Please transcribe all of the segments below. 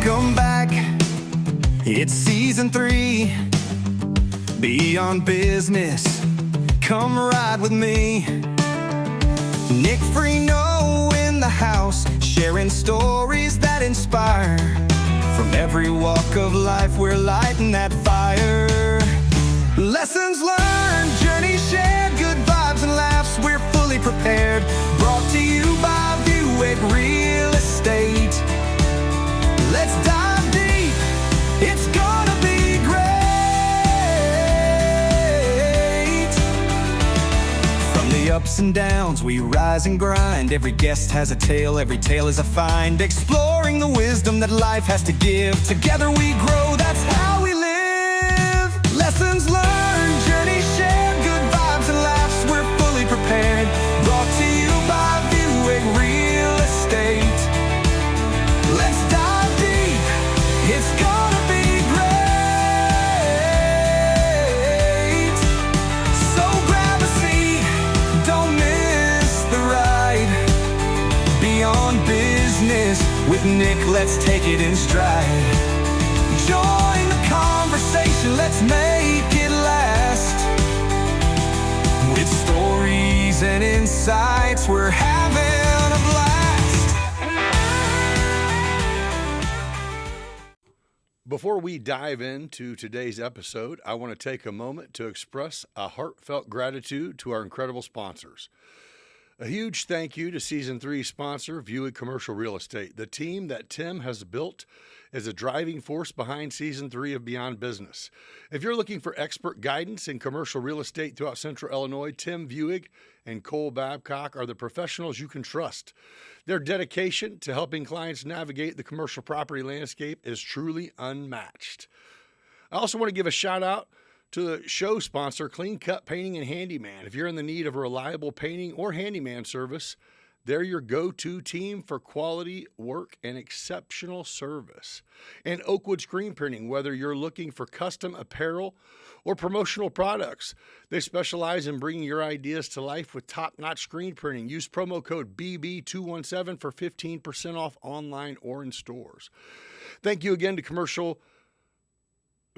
Welcome back, it's season 3, Beyond Business, come ride with me. Nick Freno in the house, sharing stories that inspire. From every walk of life, we're lighting that fire. Lessons learned, journeys shared, good vibes and laughs, we're fully prepared. Brought to you by Buick Real Estate. Let's dive deep, it's gonna be great. From the ups and downs, we rise and grind. Every guest has a tale, every tale is a find. Exploring the wisdom that life has to give. Together we grow, that's how we live. Lessons learned, journeys shared, good vibes and laughs, we're fully prepared. Brought to you by Buick Real Estate. Let's dive deep, it's gonna be great. So grab a seat, don't miss the ride. Beyond Business with Nick, let's take it in stride. Join the conversation, let's make it last. With stories and insights, we're having a blast. Before we dive into today's episode, I want to take a moment to express a heartfelt gratitude to our incredible sponsors. A huge thank you to Season 3 sponsor, Buick Commercial Real Estate. The team that Tim has built is a driving force behind Season 3 of Beyond Business. If you're looking for expert guidance in commercial real estate throughout Central Illinois, Tim Buick and Cole Babcock are the professionals you can trust. Their dedication to helping clients navigate the commercial property landscape is truly unmatched. I also want to give a shout out to the show sponsor, Clean Cut Painting and Handyman. If you're in the need of a reliable painting or handyman service, they're your go-to team for quality work and exceptional service. And Oakwood Screen Printing, whether you're looking for custom apparel or promotional products, they specialize in bringing your ideas to life with top-notch screen printing. Use promo code BB217 for 15% off online or in stores. Thank you again to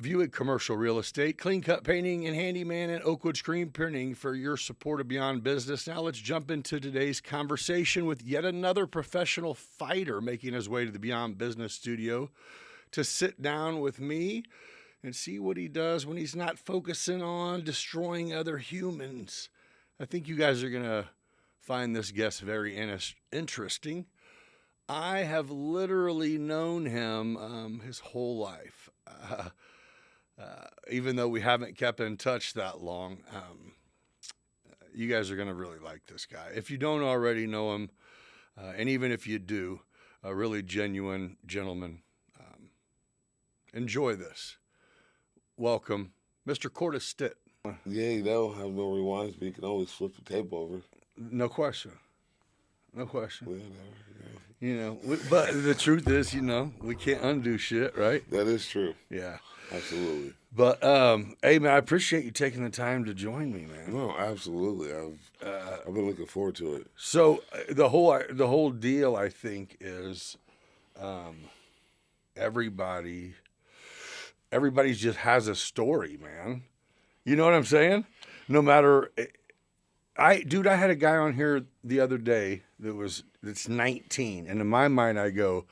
Buick Commercial Real Estate, Clean Cut Painting and Handyman, and Oakwood Screen Printing for your support of Beyond Business. Now let's jump into today's conversation with yet another professional fighter making his way to the Beyond Business studio to sit down with me and see what he does when he's not focusing on destroying other humans. I think you guys are going to find this guest very interesting. I have literally known him his whole life. Even though we haven't kept in touch that long, you guys are going to really like this guy. If you don't already know him, and even if you do, a really genuine gentleman, enjoy this. Welcome, Mr. Quartus Stitt. Yeah, you don't have no rewinds, but you can always flip the tape over. No question. No question. Whatever, yeah. You know, but the truth is, we can't undo shit, right? That is true. Yeah. Absolutely. But, hey, man, I appreciate you taking the time to join me, man. No, absolutely. I've been looking forward to it. So the whole deal, I think, is everybody just has a story, man. You know what I'm saying? No matter, I had a guy on here the other day that's 19, and in my mind, I go,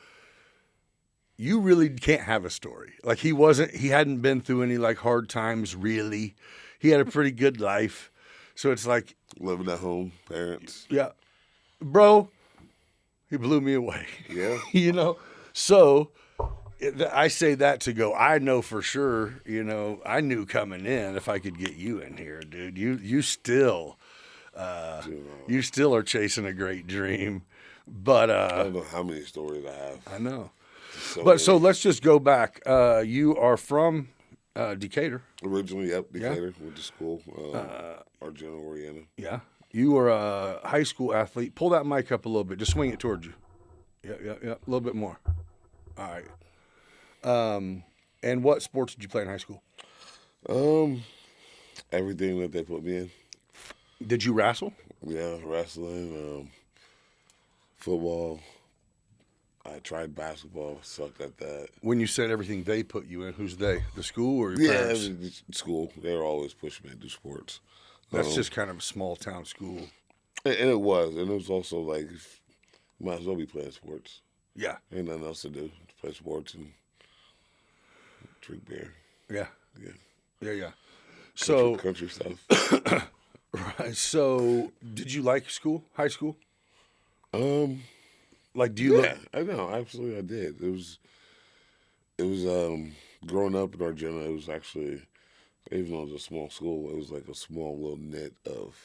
you really can't have a story. Like he hadn't been through any like hard times really. He had a pretty good life. So it's like living at home, parents. Yeah. Bro, he blew me away. Yeah. So I say that to go, I know for sure, I knew coming in if I could get you in here, dude, you still are chasing a great dream. But I don't know how many stories I have. I know. So let's just go back. You are from Decatur. Originally, yep, Decatur. Went to school, Argento, Oriana. Yeah. You were a high school athlete. Pull that mic up a little bit. Just swing it towards you. Yeah. A little bit more. All right. And what sports did you play in high school? Everything that they put me in. Did you wrestle? Yeah, wrestling, football, I tried basketball, sucked at that. When you said everything they put you in, who's they? The school or your Yeah, parents? it was school. They were always pushing me to do sports. That's just kind of a small town school. And it was also like, you might as well be playing sports. Yeah. Ain't nothing else to do. Play sports and drink beer. Yeah. Yeah. Yeah. So, country stuff. right. So, did you like school? High school? Um, Like, do you yeah, I know, absolutely, I did. It was growing up in Argentina. It was actually, even though it was a small school, it was like a small little knit of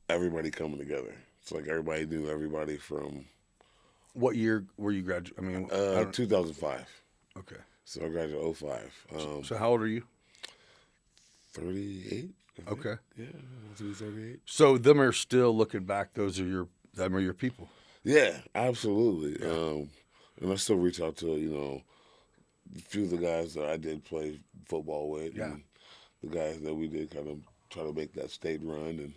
everybody coming together. It's like everybody knew everybody from What year were you graduating? I mean, 2005. okay. So I graduated 05. So, how old are you? 38. I think. Okay. Yeah, I was 38. So, them are still looking back. Them are your people. Yeah, absolutely. And I still reach out to, a few of the guys that I did play football with. Yeah. And the guys that we did kind of try to make that state run.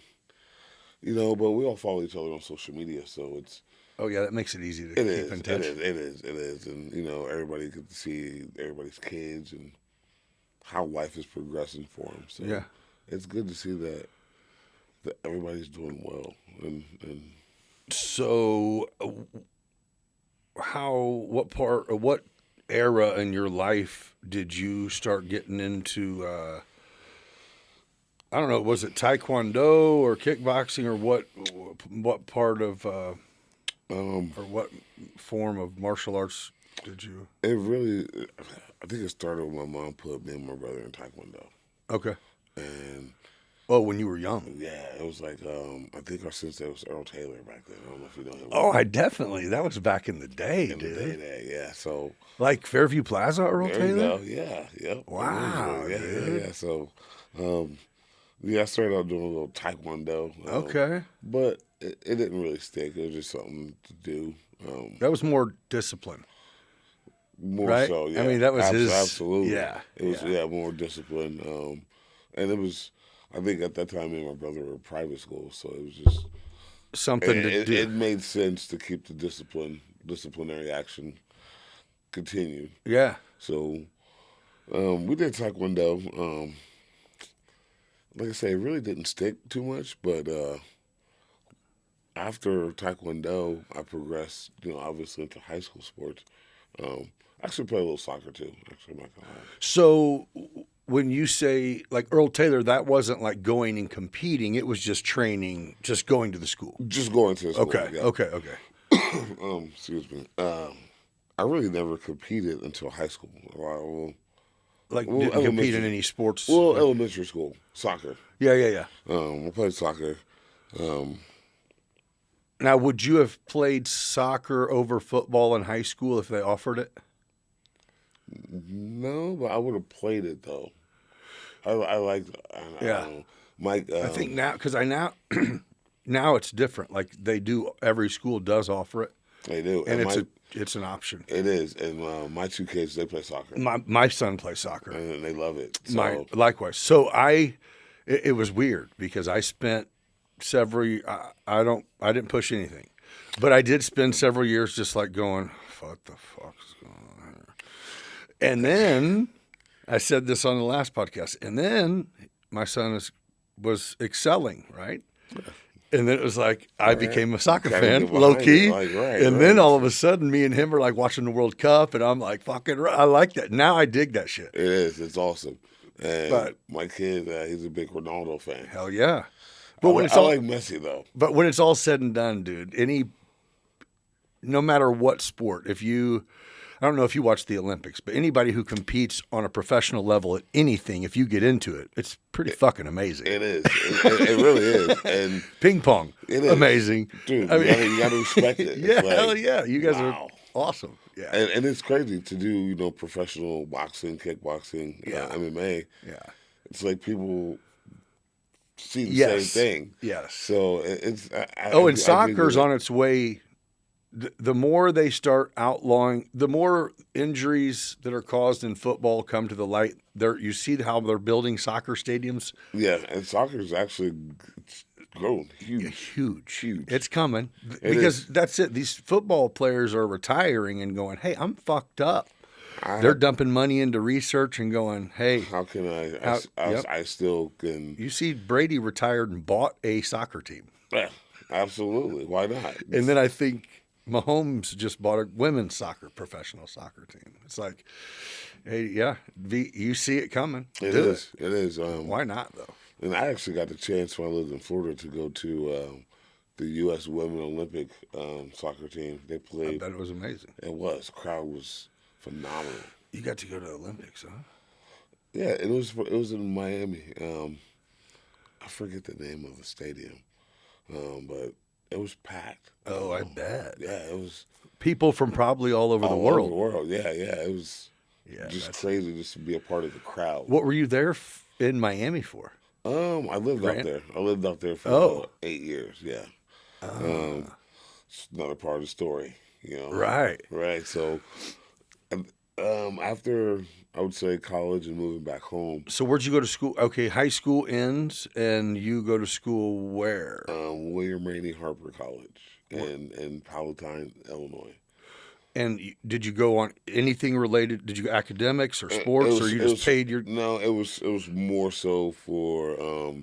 And, but we all follow each other on social media. So it's. Oh, yeah, that makes it easy to It keep is. in touch. It is. And, everybody could see everybody's kids and how life is progressing for them. So Yeah. it's good to see that everybody's doing well. And So, what era in your life did you start getting into, I don't know, was it Taekwondo or kickboxing or what part of, or what form of martial arts did you? it really, I think it started when my mom put me and my brother in Taekwondo. Okay. And Oh, when you were young. yeah, it was like, I think our sensei was Earl Taylor back then. I don't know if you know him. Oh, that was back in the day, In the dude. day, yeah. So Like Fairview Plaza, Earl there you Taylor? go. Yeah, yep. Wow, Yeah, dude. yeah. So, I started out doing a little Taekwondo. Okay. But it didn't really stick. It was just something to do. That was more discipline. More Right? so, yeah. I mean, that was his- Absolutely. yeah, It was, yeah. more discipline. And it was, I think at that time, me and my brother were in private school. So it was just, Something to do. it made sense to keep the disciplinary action continued. Yeah. So we did Taekwondo. Like I say, it really didn't stick too much, but after Taekwondo, I progressed, obviously into high school sports. I actually played a little soccer too. Actually, I'm not gonna lie. So when you say like Earl Taylor, that wasn't like going and competing. It was just training, just going to the school. Just going to the school. Okay. yeah. Okay. Excuse me. I really never competed until high school. Like Well, didn't compete in elementary. any sports. Well, elementary school, soccer. Yeah. I played soccer. Now, would you have played soccer over football in high school if they offered it? No, but I would have played it though. I like. Yeah. Mike. I think now because now it's different. Like they do, every school does offer it, they do, and my, it's an option. it is. And my two kids, they play soccer, My son plays soccer. and they love it. So Likewise. So it was weird because I spent several. I didn't push anything, but I did spend several years just like going, "What the fuck is going on here?" And then I said this on the last podcast, and then my son was excelling, right? And then it was like I became a soccer Gotta fan, get low behind key. it, like, right, and right. then all of a sudden, me and him are like watching the World Cup, and I'm like, "Fucking, I like that." Now I dig that shit. it is. It's awesome. And But- my kid, he's a big Ronaldo fan. Hell yeah! But when it's I all like Messi though. But when it's all said and done, dude, no matter what sport, I don't know if you watch the Olympics, but anybody who competes on a professional level at anything, if you get into it, it's pretty fucking amazing. It is. It really is. And Ping pong, It is. amazing. dude, I mean, you gotta respect it. It's yeah, like, hell yeah, you guys wow. are awesome. Yeah, And it's crazy to do, professional boxing, kickboxing, Yeah. MMA. yeah, It's like people see the yes, same thing. yes. So it's. And soccer's on its way. The more they start outlawing, the more injuries that are caused in football come to the light. You see how they're building soccer stadiums. Yeah, and soccer's actually grown huge. Huge. It's coming It because is. that's it. These football players are retiring and going, "Hey, I'm fucked up." I- They're dumping money into research and going, "Hey, How can How- yep. I still can. you see, Brady retired and bought a soccer team." Yeah, absolutely. Why not? And then I think Mahomes just bought a women's professional soccer team. It's like, hey, yeah, you see it coming. It Do is. It is. Why not though? And I actually got the chance when I lived in Florida to go to the U.S. Women Olympic soccer team. They I played. bet it was amazing. It was. Crowd was phenomenal. You got to go to the Olympics, huh? Yeah, it was in Miami. I forget the name of the stadium, but it was packed. Oh, I bet. Yeah, it was People from probably all over the all world. over the world. Yeah, it was Yeah, just that's- crazy just to be a part of the crowd. What were you there in Miami for? I lived out there. I lived out there for Oh. 8 years. Yeah. It's another part of the story, you know. Right. Right. So, after I would say college and moving back home, So where'd you go to school? Okay, high school ends, and you go to school where? William Rainey Harper College in Palatine, Illinois. And did you go on anything related? Did you go academics or It sports, was- or you it just was- paid your? No, it was more so for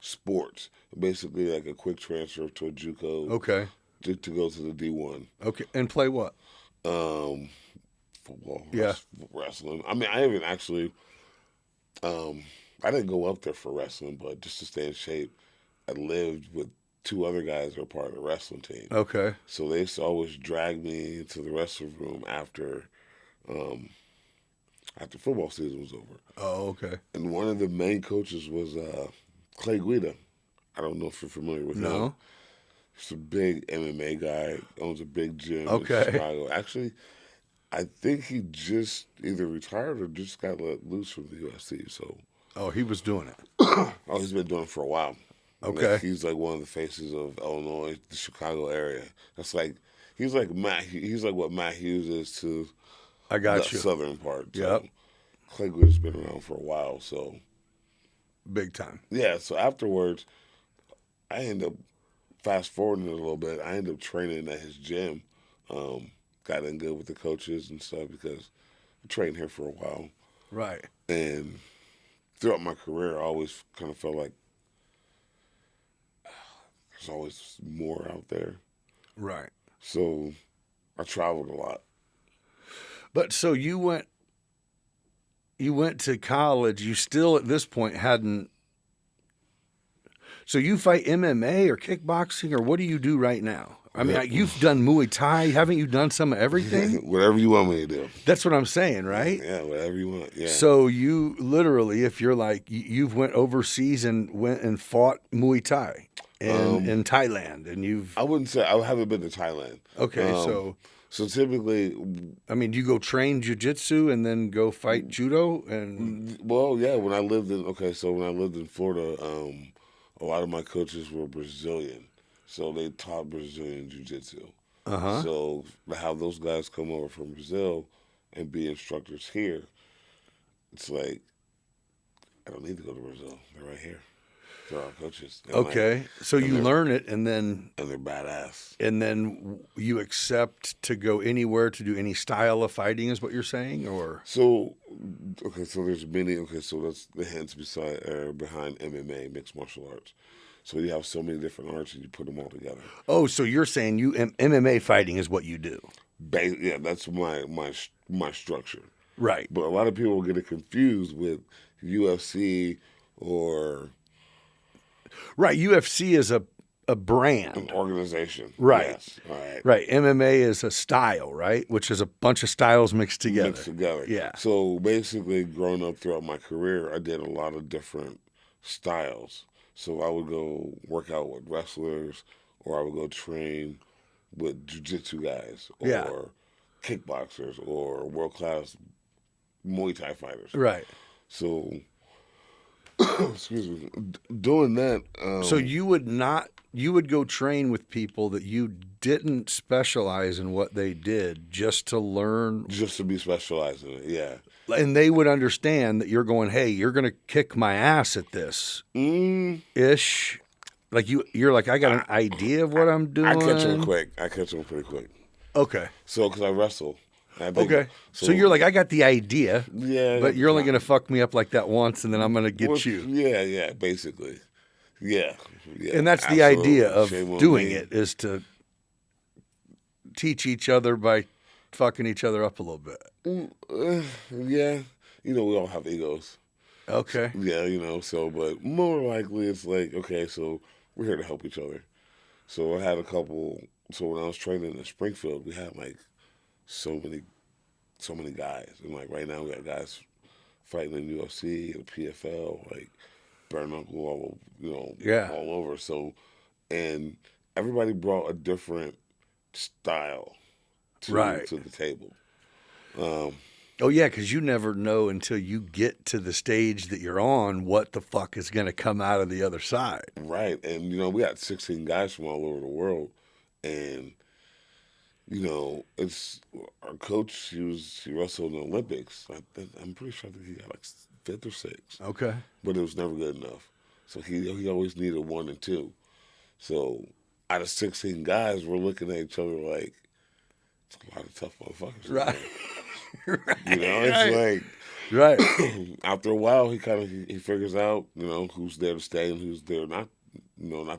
sports. Basically, like a quick transfer to a JUCO Okay. to go to the D1. Okay, and play what? Football, Yeah. wrestling. I mean, I even actually, I didn't go up there for wrestling, but just to stay in shape, I lived with 2 other guys that are part of the wrestling team. Okay. So they used to always drag me into the wrestling room after football season was over. Oh, okay. And one of the main coaches was Clay Guida. I don't know if you're familiar with him. No. He's a big MMA guy, owns a big gym Okay. in Chicago. Actually, I think he just either retired or just got let loose from the UFC. So, Oh, he was doing it. he's been doing it for a while. Okay. He's like one of the faces of Illinois, the Chicago area. That's like he's like what Matt Hughes is to I got the you. southern part. Yep. So Clay Guida's been around for a while. So Big time. yeah. So afterwards, I end up fast forwarding it a little bit. I ended up training at his gym. Got in good with the coaches and stuff because I trained here for a while. Right. And throughout my career, I always kind of felt like there's always more out there. Right. So I traveled a lot. But so you went to college. You still at this point hadn't. So you fight MMA or kickboxing, or what do you do right now? I mean, you've done Muay Thai. Haven't you done some of everything? Whatever you want me to do. That's what I'm saying, right? Yeah, whatever you want. Yeah. So you literally, if you're like, you've went overseas and went and fought Muay Thai in Thailand, and you've. I wouldn't say I haven't been to Thailand. Okay, So typically, I mean, you go train jujitsu and then go fight judo, and well, yeah. When I lived in Florida, a lot of my coaches were Brazilian, so they taught Brazilian jiu-jitsu. So to have those guys come over from Brazil and be instructors here, it's like I don't need to go to Brazil. They're right here. They're our coaches. And okay, so you learn it, and then they're badass. and then you accept to go anywhere to do any style of fighting, is what you're saying, or So, so there's many. So that's the hands behind MMA, mixed martial arts. So you have so many different arts, and you put them all together. oh, so you're saying you MMA fighting is what you do, Yeah, that's my structure. right? But a lot of people get it confused with UFC or Right. UFC is a brand, an organization. Right. Yes. All right. right? MMA is a style, right? Which is a bunch of styles mixed together. Mixed together. Yeah. So basically, growing up throughout my career, I did a lot of different styles. So I would go work out with wrestlers, or I would go train with jiu-jitsu guys, or Yeah. kickboxers, or world-class Muay Thai fighters. Right. So, excuse me, doing that. So you would go train with people that you didn't specialize in what they did just to learn, just to be specialized in it, yeah. and they would understand that you're going, hey, you're going to kick my ass at this ish. Like you're like, I got an idea of what I'm doing. I catch on quick. I catch on pretty quick. Okay. So, because I wrestle. And I think, Okay. So you're like, I got the idea. Yeah. But you're only going to fuck me up like that once, and then I'm going to get you. Yeah, basically. Yeah. And that's the idea of doing it, is to teach each other by fucking each other up a little bit. Yeah. You know, we all have egos. Okay. Yeah, you know, so, but more likely it's like, okay, so we're here to help each other. So I had a couple, so when I was training in Springfield, we had like so many guys. And like right now we got guys fighting in UFC and PFL, like bare knuckle, all over. So, and everybody brought a different style to the table. Oh, yeah, because you never know until you get to the stage that you're on what the fuck is going to come out of the other side. Right. And, you know, we got 16 guys from all over the world. And, you know, it's our coach, he wrestled in the Olympics. I'm pretty sure that he got like 5th or 6th. Okay. But it was never good enough. So he always needed 1 and 2. So out of 16 guys, we're looking at each other like, it's a lot of tough motherfuckers. Right. Right. You know, it's like, right. After a while, he figures out, you know, who's there to stay and who's there not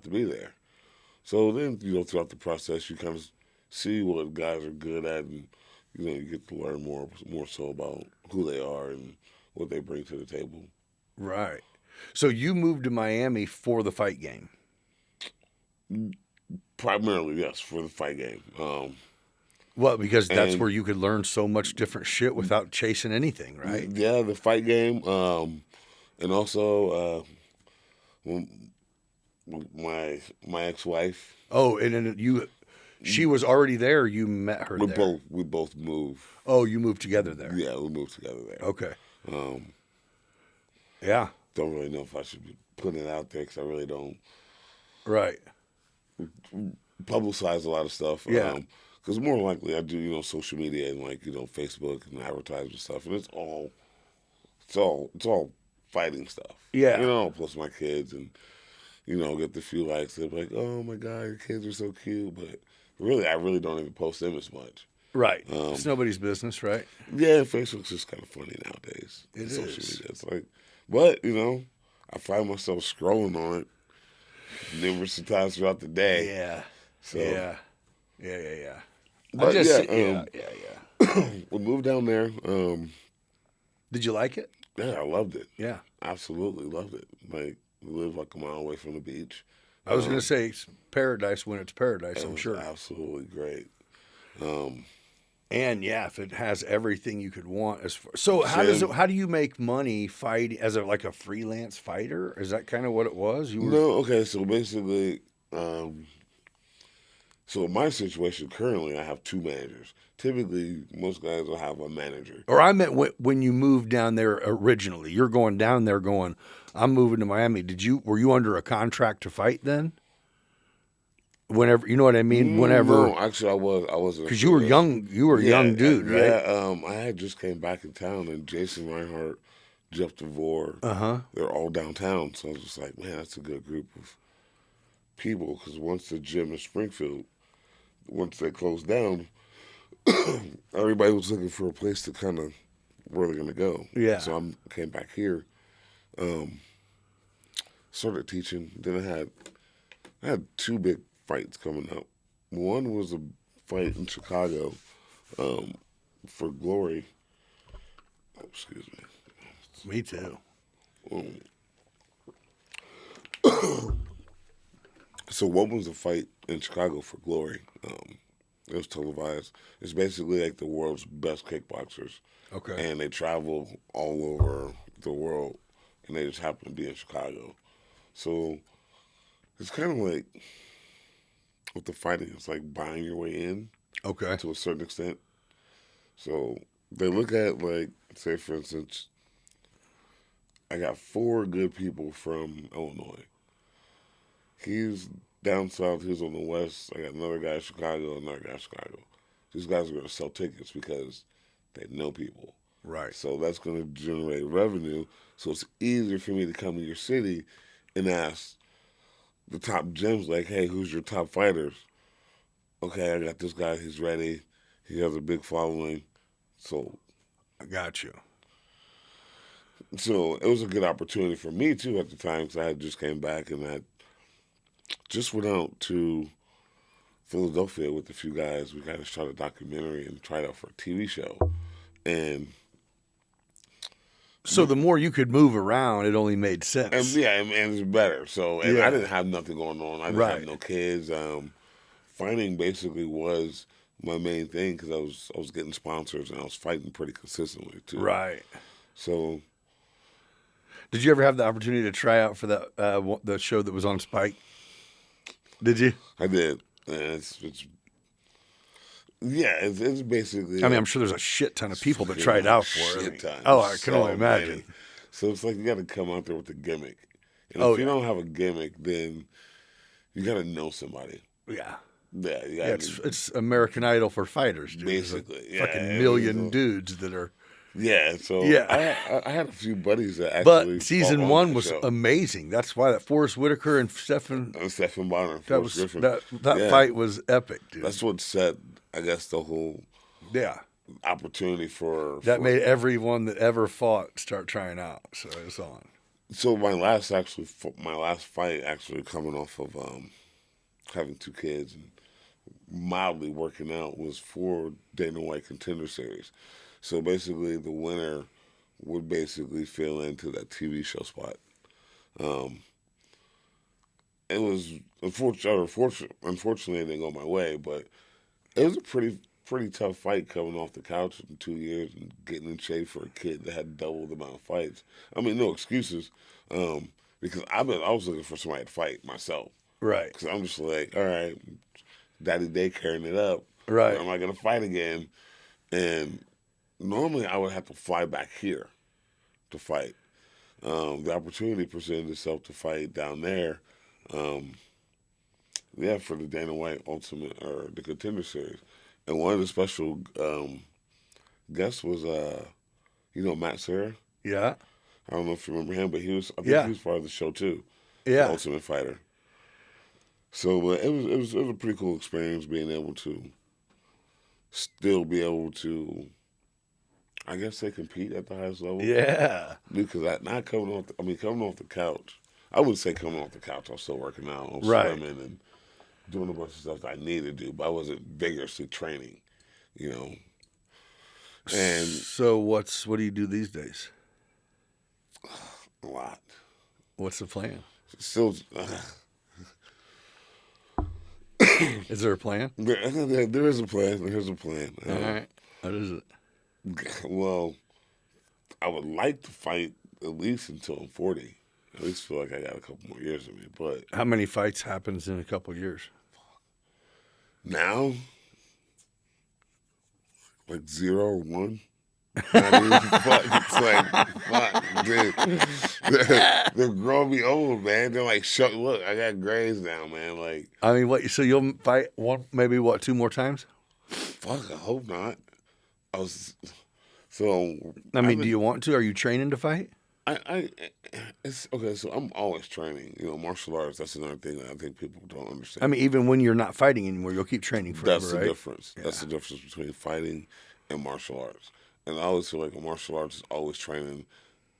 to be there. So then, you know, throughout the process, you kind of see what guys are good at, and you know, you get to learn more so about who they are and what they bring to the table. Right. So you moved to Miami for the fight game. Primarily, yes, for the fight game. Well, because that's where you could learn so much different shit without chasing anything, right? Yeah, the fight game, and also my ex-wife. Oh, and then she was already there. You met her there. We both moved. Oh, you moved together there. Yeah, we moved together there. Okay. Yeah. Don't really know if I should be putting it out there because I really don't. Right. Publicize a lot of stuff. Yeah. Because more likely I do, you know, social media and like, you know, Facebook and advertising stuff, and it's all fighting stuff. Yeah. You know, plus my kids, and you know, get the few likes. They're like, oh my God, your kids are so cute, but really, I really don't even post them as much. Right. It's nobody's business, right? Yeah, Facebook's just kind of funny nowadays. It is. Social media. It's like, but you know, I find myself scrolling on it numerous times throughout the day. Yeah. So, Yeah. But yeah. We moved down there. Did you like it? Yeah, I loved it. Yeah. Absolutely loved it. Like, we live like a mile away from the beach. I was going to say it's paradise when it's paradise, I'm sure. Absolutely great. And yeah, if it has everything you could want. So how do you make money fighting as a freelance fighter? Is that kind of what it was? No, okay. So basically, so in my situation currently, I have 2 managers. Typically, most guys will have a manager. Or I meant when you moved down there originally. You're going down there going, I'm moving to Miami. Were you under a contract to fight then? Whenever, you know what I mean? Whenever. No, actually, I wasn't. Because you were young. You were a young dude, right? Yeah. I had just came back in town, and Jason Reinhardt, Jeff DeVore, they're all downtown. So I was just like, man, that's a good group of people. Because once the gym in Springfield, once they closed down, everybody was looking for a place to kind of where they're gonna go. Yeah. So I came back here, started teaching. Then I had 2 big fights coming up. One was a fight in Chicago for Glory. Oh, excuse me. Me too. So one was a fight in Chicago for Glory. It was televised. It's basically like the world's best kickboxers. Okay. And they travel all over the world, and they just happen to be in Chicago. So it's kind of like, with the fighting, it's like buying your way in. Okay. To a certain extent. So they look at, like, say, for instance, I got 4 good people from Illinois. He's down south, he's on the west. I got another guy in Chicago, another guy in Chicago. These guys are going to sell tickets because they know people. Right. So that's going to generate revenue. So it's easier for me to come to your city and ask the top gyms, like, hey, who's your top fighters? Okay, I got this guy. He's ready. He has a big following. So I got you. So it was a good opportunity for me, too, at the time, because I had just came back and I just went out to Philadelphia with a few guys. We kind of shot a documentary and tried out for a TV show. And so the more you could move around, it only made sense. and it's better. So and I didn't have nothing going on. I didn't have no kids. Fighting basically was my main thing because I was getting sponsors and I was fighting pretty consistently, too. Right. So... Did you ever have the opportunity to try out for that the show that was on Spike? Did you? I did. And it's basically. I mean, I'm sure there's a shit ton of people that tried out for it. Ton. Oh, I can only imagine. Many. So it's like you got to come out there with a gimmick. And if you don't have a gimmick, then you got to know somebody. Yeah. Yeah, it's American Idol for fighters, dude. Basically, fucking million dudes that are. Yeah, so I had a few buddies that actually. But season 1 was amazing. That's why that Forrest Whitaker and Stephen Bonner. That fight was epic, dude. That's what set, I guess, the whole opportunity for made everyone that ever fought start trying out. So it's on. So my last fight actually coming off of having 2 kids and mildly working out was for Dana White Contender Series. So basically, the winner would basically fill into that TV show spot. It was unfortunately it didn't go my way, but it was a pretty tough fight coming off the couch in 2 years and getting in shape for a kid that had double the amount of fights. I mean, no excuses, because I was looking for somebody to fight myself. Right. Because I'm just like, all right, Daddy Day carrying it up. Right. Am I going to fight again? And normally I would have to fly back here to fight. The opportunity presented itself to fight down there. For the Dana White Ultimate or the Contender Series. And one of the special guests was, Matt Serra. Yeah. I don't know if you remember him, but he was part of the show too. Yeah. The Ultimate Fighter. So it was a pretty cool experience being able to still be able to, I guess, they compete at the highest level. Yeah. Because coming off the couch. I wouldn't say coming off the couch. I was still working out. I was swimming and doing a bunch of stuff that I needed to do, but I wasn't vigorously training, And so what do you do these days? A lot. What's the plan? Still. Is there a plan? There is a plan. There's a plan. All right. What is it? Well, I would like to fight at least until I'm 40. At least feel like I got a couple more years in me. But how many fights happens in a couple years? Now, like 0 or 1. Not even fuck. It's like, fuck, dude. They're growing me old, man. They're like, look, I got grays now, man. Like, I mean, what? So you'll fight two more times? Fuck, I hope not. do you want to? Are you training to fight? It's okay. So I'm always training. Martial arts. That's another thing that I think people don't understand. I mean, even when you're not fighting anymore, you'll keep training forever. That's the right? difference. Yeah. That's the difference between fighting and martial arts. And I always feel like a martial arts is always training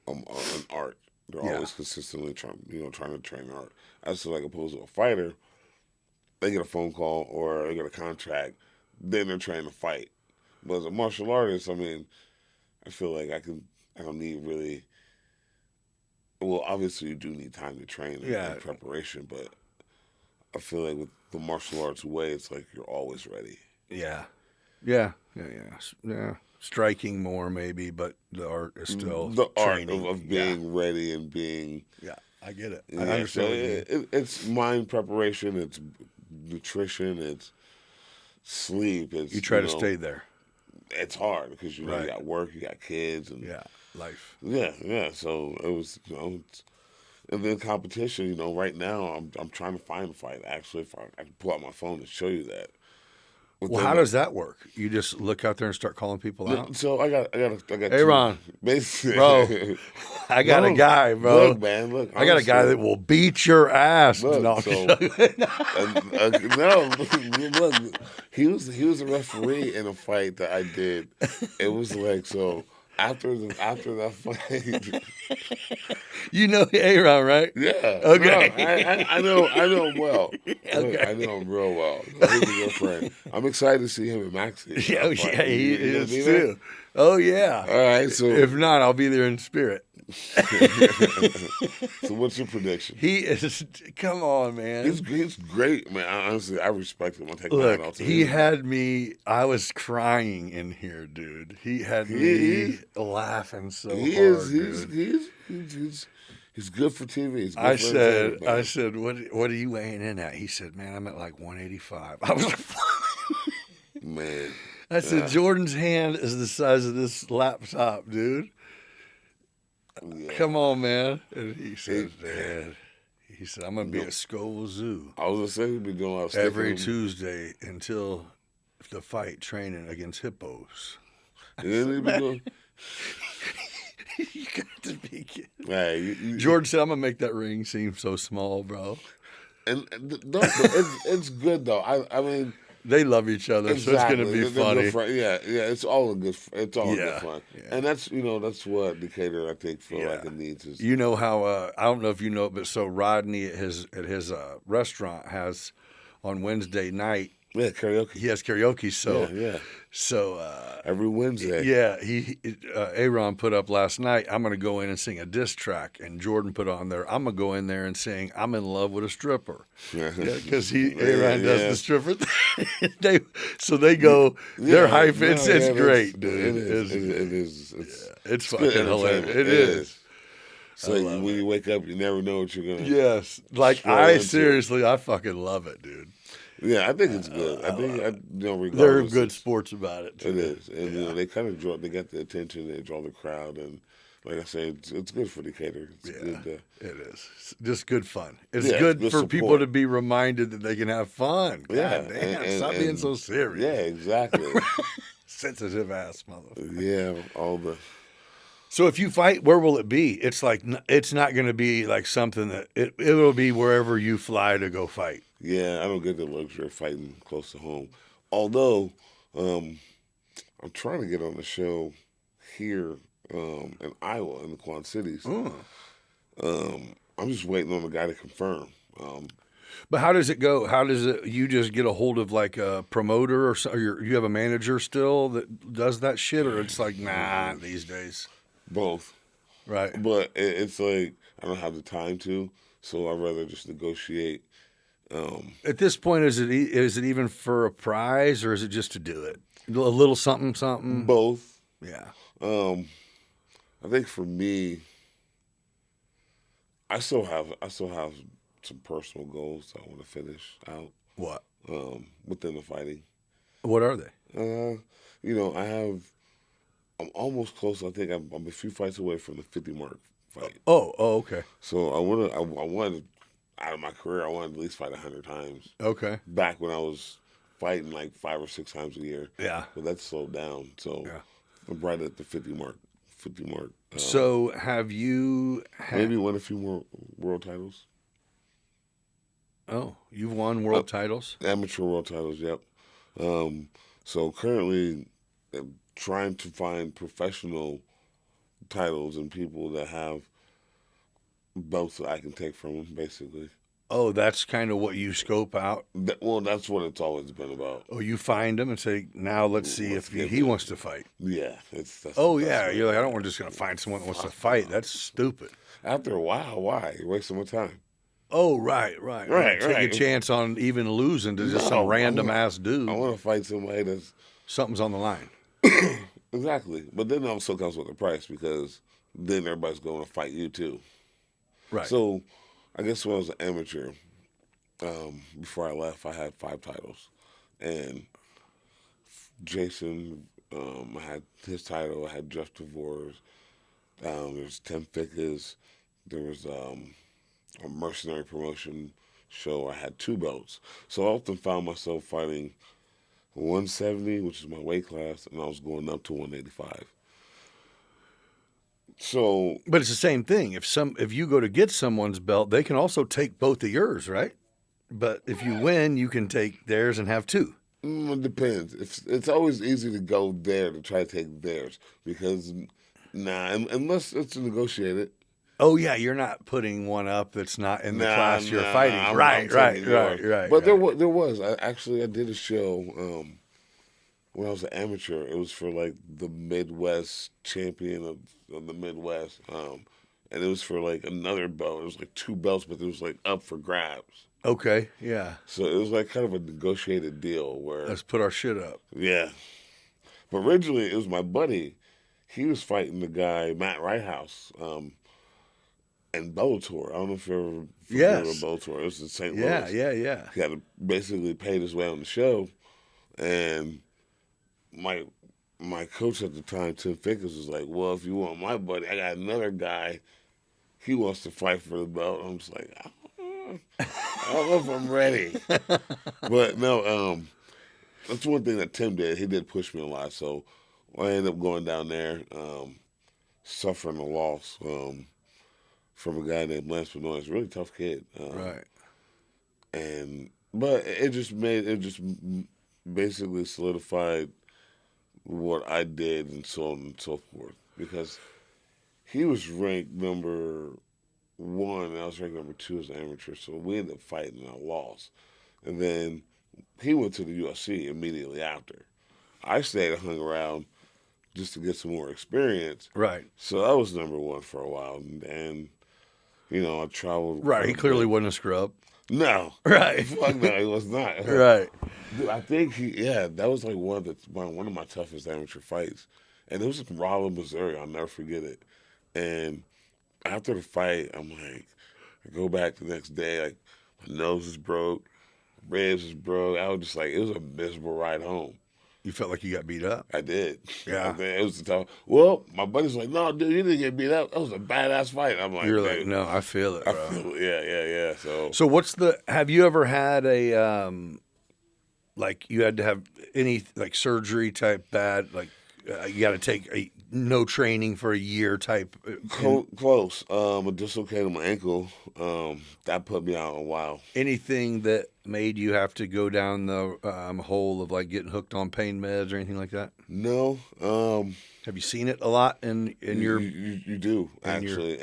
an art. They're always consistently trying to train art. As to like opposed to a fighter, they get a phone call or they get a contract, then they're trying to fight. But as a martial artist, I mean, I feel like I don't need really. Well, obviously you do need time to train and preparation, but I feel like with the martial arts way, it's like you're always ready. Yeah. Striking more maybe, but the art is still the training. art of being ready and being. Yeah, I get it. I understand. So it's mind preparation. It's nutrition. It's sleep. It's you try to stay there. It's hard because you got work, you got kids, and life. Yeah. So it was and then competition. Right now I'm trying to find a fight. Actually, if I can pull out my phone and show you that. Well, how does that work? You just look out there and start calling people out? So I got. Hey, Ron. Basically, Bro, I got a guy, bro. Look, man, look. I got a guy that will beat your ass. Look, No, so, look, he was a referee in a fight that I did. It was like so. After that fight, you know Aaron, right? yeah. Okay. No, I know him well. Okay. Look, I know him real well. He's a good friend. I'm excited to see him in Maxie. Yeah, he is too. Oh yeah. All right, so if not, I'll be there in spirit. So what's your prediction? He is. Come on, man. He's great, man. Honestly, I respect him. I take Look, mine out to he him. had me. I was crying in here, dude. He had me laughing so hard. He's good for TV. He's good I for said, entertainment, what are you weighing in at? He said, man, I'm at like 185. I was like, man. I said, Jordan's hand is the size of this laptop, dude. Yeah. Come on, man. And he said, Dad, he said, I'm going to be at Scoville Zoo I was gonna say he'd be doing a lot of every stuff. Tuesday until the fight training against hippos. He'd be doing. You got to be kidding. Hey, George said, I'm going to make that ring seem so small, bro. and it's good though. I mean. They love each other, Exactly. so it's going to be They're good funny. Yeah. It's all a good. It's all Yeah, good fun, yeah. and that's what Decatur I think feel like it needs is. You know how I don't know if you know, but so Rodney at his restaurant has on Wednesday night. Yeah, karaoke. He has karaoke. So Yeah. So Every Wednesday. yeah, Aaron put up last night. I'm going to go in and sing a diss track, and Jordan put on there. I'm going to go in there and sing "I'm in love with a stripper." Because Aaron does the stripper thing. they go. They're hype. It's great, dude. It is. It's fucking hilarious. It is. So when you wake up, you never know what you're gonna. Yes, like I fucking love it, dude. Yeah, I think it's good. I think regardless, they're good sports about it. Too. It is, and they kind of draw. They got the attention. They draw the crowd, and like I said, it's good for Decatur. It's good. It is. It's just good fun. It's good for support. people to be reminded that they can have fun. God Yeah, damn, stop being so serious. Yeah, exactly. Sensitive ass motherfucker. Yeah, all the. So if you fight, where will it be? It's like it's not going to be like something that it'll be wherever you fly to go fight. Yeah, I don't get the luxury of fighting close to home. Although, I'm trying to get on the show here in Iowa, in the Quad Cities. I'm just waiting on the guy to confirm. But how does it go? How does it? You just get a hold of like a promoter or you have a manager still that does that shit, or it's like nah these days. Both, right? But it's like I don't have the time to, so I'd rather just negotiate. At this point, is it even for a prize, or is it just to do it? A little something? Both. Yeah. I think for me, I still have some personal goals that I want to finish out. What? Within the fighting. What are they? I'm almost close. I think I'm a few fights away from the 50 mark fight. Oh, okay. So I wanted out of my career, I wanted to at least fight 100 times. Okay. Back when I was fighting like 5 or 6 times a year. Yeah. But that's slowed down. So I'm right at the 50 mark. So have you maybe won a few more world titles? Oh, you've won world titles? Amateur world titles, yep. So currently I'm trying to find professional titles and people that have belts that I can take from them, basically. Oh, that's kind of what you scope out? Well, that's what it's always been about. Oh, you find them and say, now let's see if he wants to fight. Yeah. You're like, I don't want to just going to find someone that wants to fight. That's stupid. After a while, why? You're wasting my time. Oh, right. Take a chance on even losing to just some random ass dude. I want to fight somebody that's... Something's on the line. Exactly. But then it also comes with a price because then everybody's going to fight you too. Right. So I guess when I was an amateur, before I left, I had 5 titles. And Jason, I had his title. I had Jeff DeVore's. There was Tim Ficker's. There was a mercenary promotion show. I had 2 belts. So I often found myself fighting 170, which is my weight class, and I was going up to 185. So, But it's the same thing. If you go to get someone's belt, they can also take both of yours, right? But if you win, you can take theirs and have two. it depends. It's always easy to go there to try to take theirs because, unless it's negotiated. Oh yeah, you're not putting one up that's not in the class you're Nah, fighting. I'm Right. taking yours. But right. there was. I did a show when I was an amateur. It was for like the Midwest champion of the Midwest, and it was for like another belt. It was like two belts, but it was like up for grabs. Okay, yeah. So it was like kind of a negotiated deal where Let's put our shit up. yeah. But originally it was my buddy. He was fighting the guy Matt Righthouse. And Bellator. I don't know if you're ever familiar with Bellator. It was in St. Louis. Yeah. He had to basically pay his way on the show. And my coach at the time, Tim Fickers, was like, well, if you want my buddy, I got another guy. He wants to fight for the belt. I'm just like, I don't know if I'm ready. But no, that's one thing that Tim did. He did push me a lot. So I ended up going down there, suffering a loss. From a guy named Lance Benoit. He's a really tough kid. Right. But it just basically solidified what I did and so on and so forth. Because he was ranked number 1 and I was ranked number 2 as an amateur. So we ended up fighting and I lost. And then he went to the UFC immediately after. I stayed and hung around just to get some more experience. Right. So I was number 1 for a while. And I traveled. Right. He clearly wasn't a scrub. No. Right. Fuck no, he was not. Right. Dude, I think that was like one of my toughest amateur fights. And it was in Rolla, Missouri. I'll never forget it. And after the fight, I'm like, I go back the next day, like, my nose is broke, ribs is broke. I was just like, it was a miserable ride home. You felt like you got beat up? I did. Yeah. It was tough. Well, my buddy's like, no, dude, you didn't get beat up. That was a badass fight. I'm like, You're dude, like, no, I feel it, bro. I feel it. Yeah. So have you ever had a, like you had to have any like surgery type bad, like you got to take no training for a year type? Close. I dislocated my ankle. That put me out a while. Anything that made you have to go down the hole of like getting hooked on pain meds or anything like that? No. Have you seen it a lot in your? You do actually,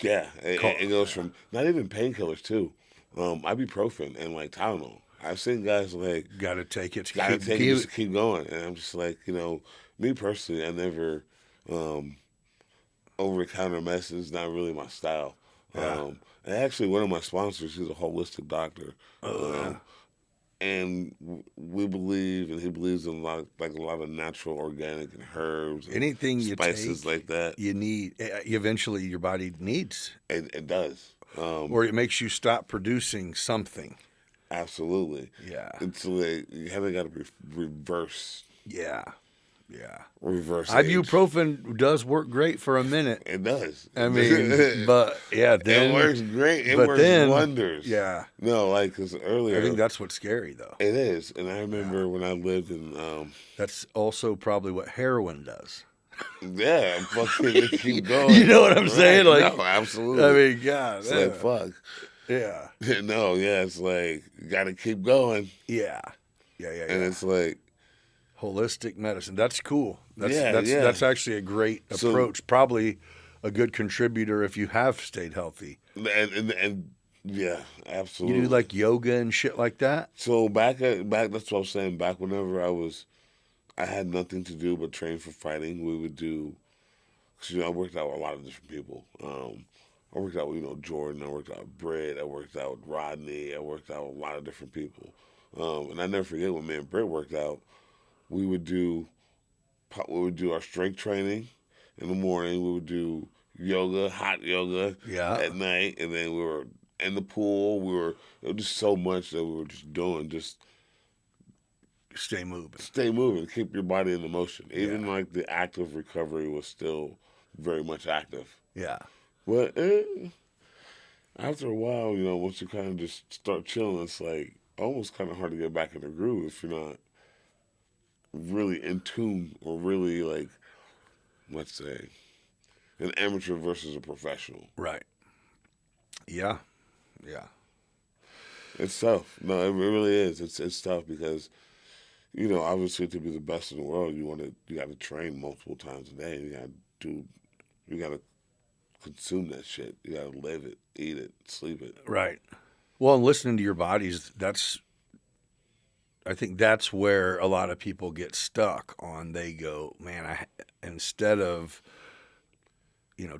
it goes from not even painkillers too, ibuprofen and like Tylenol. I've seen guys like Got to take it. just to keep going, and I'm just like, me personally, I never over the counter medicine is not really my style. Yeah. And actually, one of my sponsors, he's a holistic doctor. And we believe, and he believes in a lot of natural, organic, and herbs, and Anything you spices take, like that. you need. Eventually, your body needs, It does, or it makes you stop producing something. absolutely. Yeah. It's like you haven't got to reverse. Yeah. Reverse. Ibuprofen does work great for a minute. It does. I mean, but yeah, then it works great. It but works then, wonders. Yeah. No, like because earlier. I think that's what's scary, though. It is, and I remember when I lived in. That's also probably what heroin does. Yeah, fucking keep going. You know what I'm saying? Like, no, absolutely. I mean, God, it's like fuck. Yeah. No, yeah, it's like you got to keep going. Yeah. And it's like holistic medicine. That's cool. Yeah. That's actually a great approach. Probably a good contributor if you have stayed healthy. And yeah, absolutely. You do like yoga and shit like that? So back that's what I was saying. Back whenever I had nothing to do but train for fighting. We would do, cause I worked out with a lot of different people. I worked out with Jordan. I worked out with Britt. I worked out with Rodney. I worked out with a lot of different people. And I never forget when me and Britt worked out. We would do our strength training in the morning. We would do yoga, hot yoga at night, and then we were in the pool. It was just so much that we were just doing. Just stay moving. Stay moving. Keep your body in the motion. Even like the active recovery was still very much active. Yeah. But after a while, once you kind of just start chilling, it's like almost kind of hard to get back in the groove if you're not really in tune or really like, let's say, an amateur versus a professional. Right. Yeah. It's tough. No, it really is. It's tough because, obviously to be the best in the world, you got to train multiple times a day. You got to consume that shit. You got to live it, eat it, sleep it. Right. Well, and listening to your bodies, I think that's where a lot of people get stuck on. They go, man, instead of,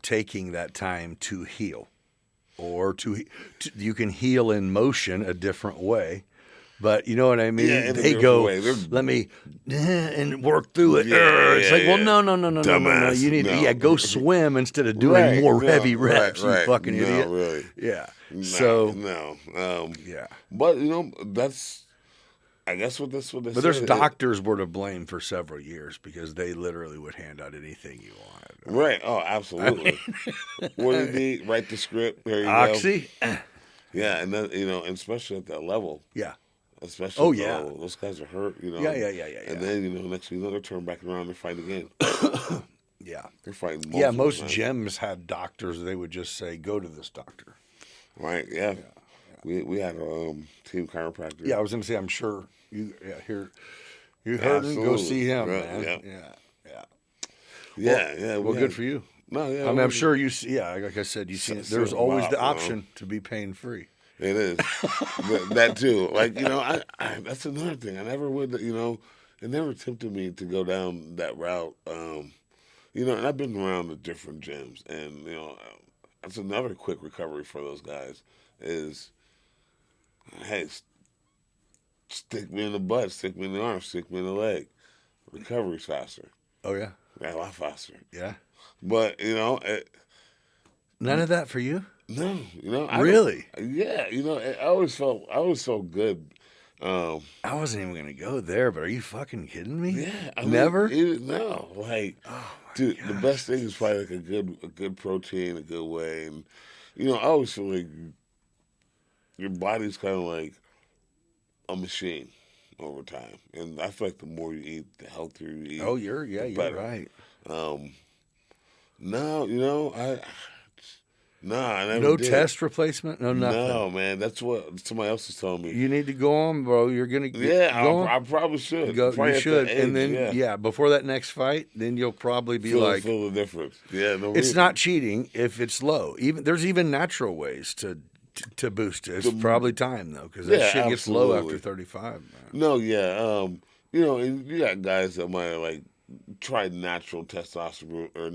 taking that time to heal, or you can heal in motion a different way. But you know what I mean? Yeah, they go, let me and work through it. It's like, well, no. Dumbass. You need No. go swim instead of doing more heavy reps. Right. You fucking idiot. No, really. Yeah. No. Yeah. But that's, I guess what they But there's say. doctors were to blame for several years because they literally would hand out anything you wanted. Right. Oh, absolutely. What do you need? Write the script. There you Oxy. go. Yeah, and then and especially at that level. Yeah. Especially, yeah. Those guys are hurt. Yeah. And then next thing you know, they're turning back around and fight again. Yeah. They're fighting. Yeah. Most times. gyms had doctors. They would just say, "Go to this doctor." Right. Yeah. We had a team chiropractor. Yeah, I was going to say, I'm sure you heard him. Go see him, Right, man. Yeah. Yeah. Well, good for you. No, yeah. I mean, I'm sure you see. Yeah, like I said, you see. There's always the option to be pain free. It is that too. Like I that's another thing. I never would. It never tempted me to go down that route. And I've been around the different gyms, and that's another quick recovery for those guys. Is hey, stick me in the butt, stick me in the arm, stick me in the leg. Recovery's faster. Oh yeah, a lot faster. Yeah. But none of that for you. No, Really? Yeah, I always felt good. I wasn't even gonna go there, but are you fucking kidding me? Yeah, Never. No, like, dude, the best thing is probably like a good protein, a good way, and I always feel like your body's kind of like a machine over time, and I feel like the more you eat, the healthier you eat. Oh, you're better. right. No, I never No did. test replacement, no nothing. No, man, that's what somebody else is telling me. You need to go on, bro. You're gonna go on. I probably should. Go, Probably you at should, that age, and then before that next fight, then you'll probably be feel the difference. Yeah, no, it's really. not cheating if it's low. There's even natural ways to boost it. It's probably time though, because that shit gets low after 35. Man. No, yeah, and you got guys that might like try natural testosterone or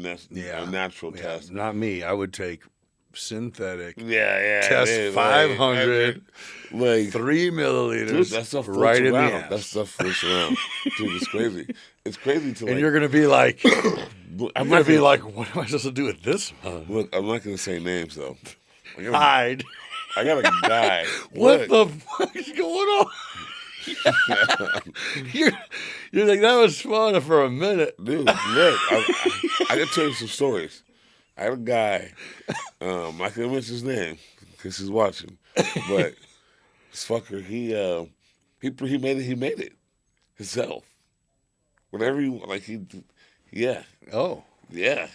natural test. Not me. I would take synthetic. Yeah, Test 500, like 3 milliliters. Dude, that stuff floats right in the around. ass. That stuff floats around. Dude, it's crazy. It's crazy to like. And you're gonna be like, I'm not gonna like, what am I supposed to do with this? Look, I'm not gonna say names though. Hide. I got a guy. What the fuck is going on? You're like, that was fun for a minute. Dude, look, I can tell you some stories. I had a guy, I can't mention his name because he's watching, but this fucker, he made it himself. Whatever yeah. Oh. Yeah.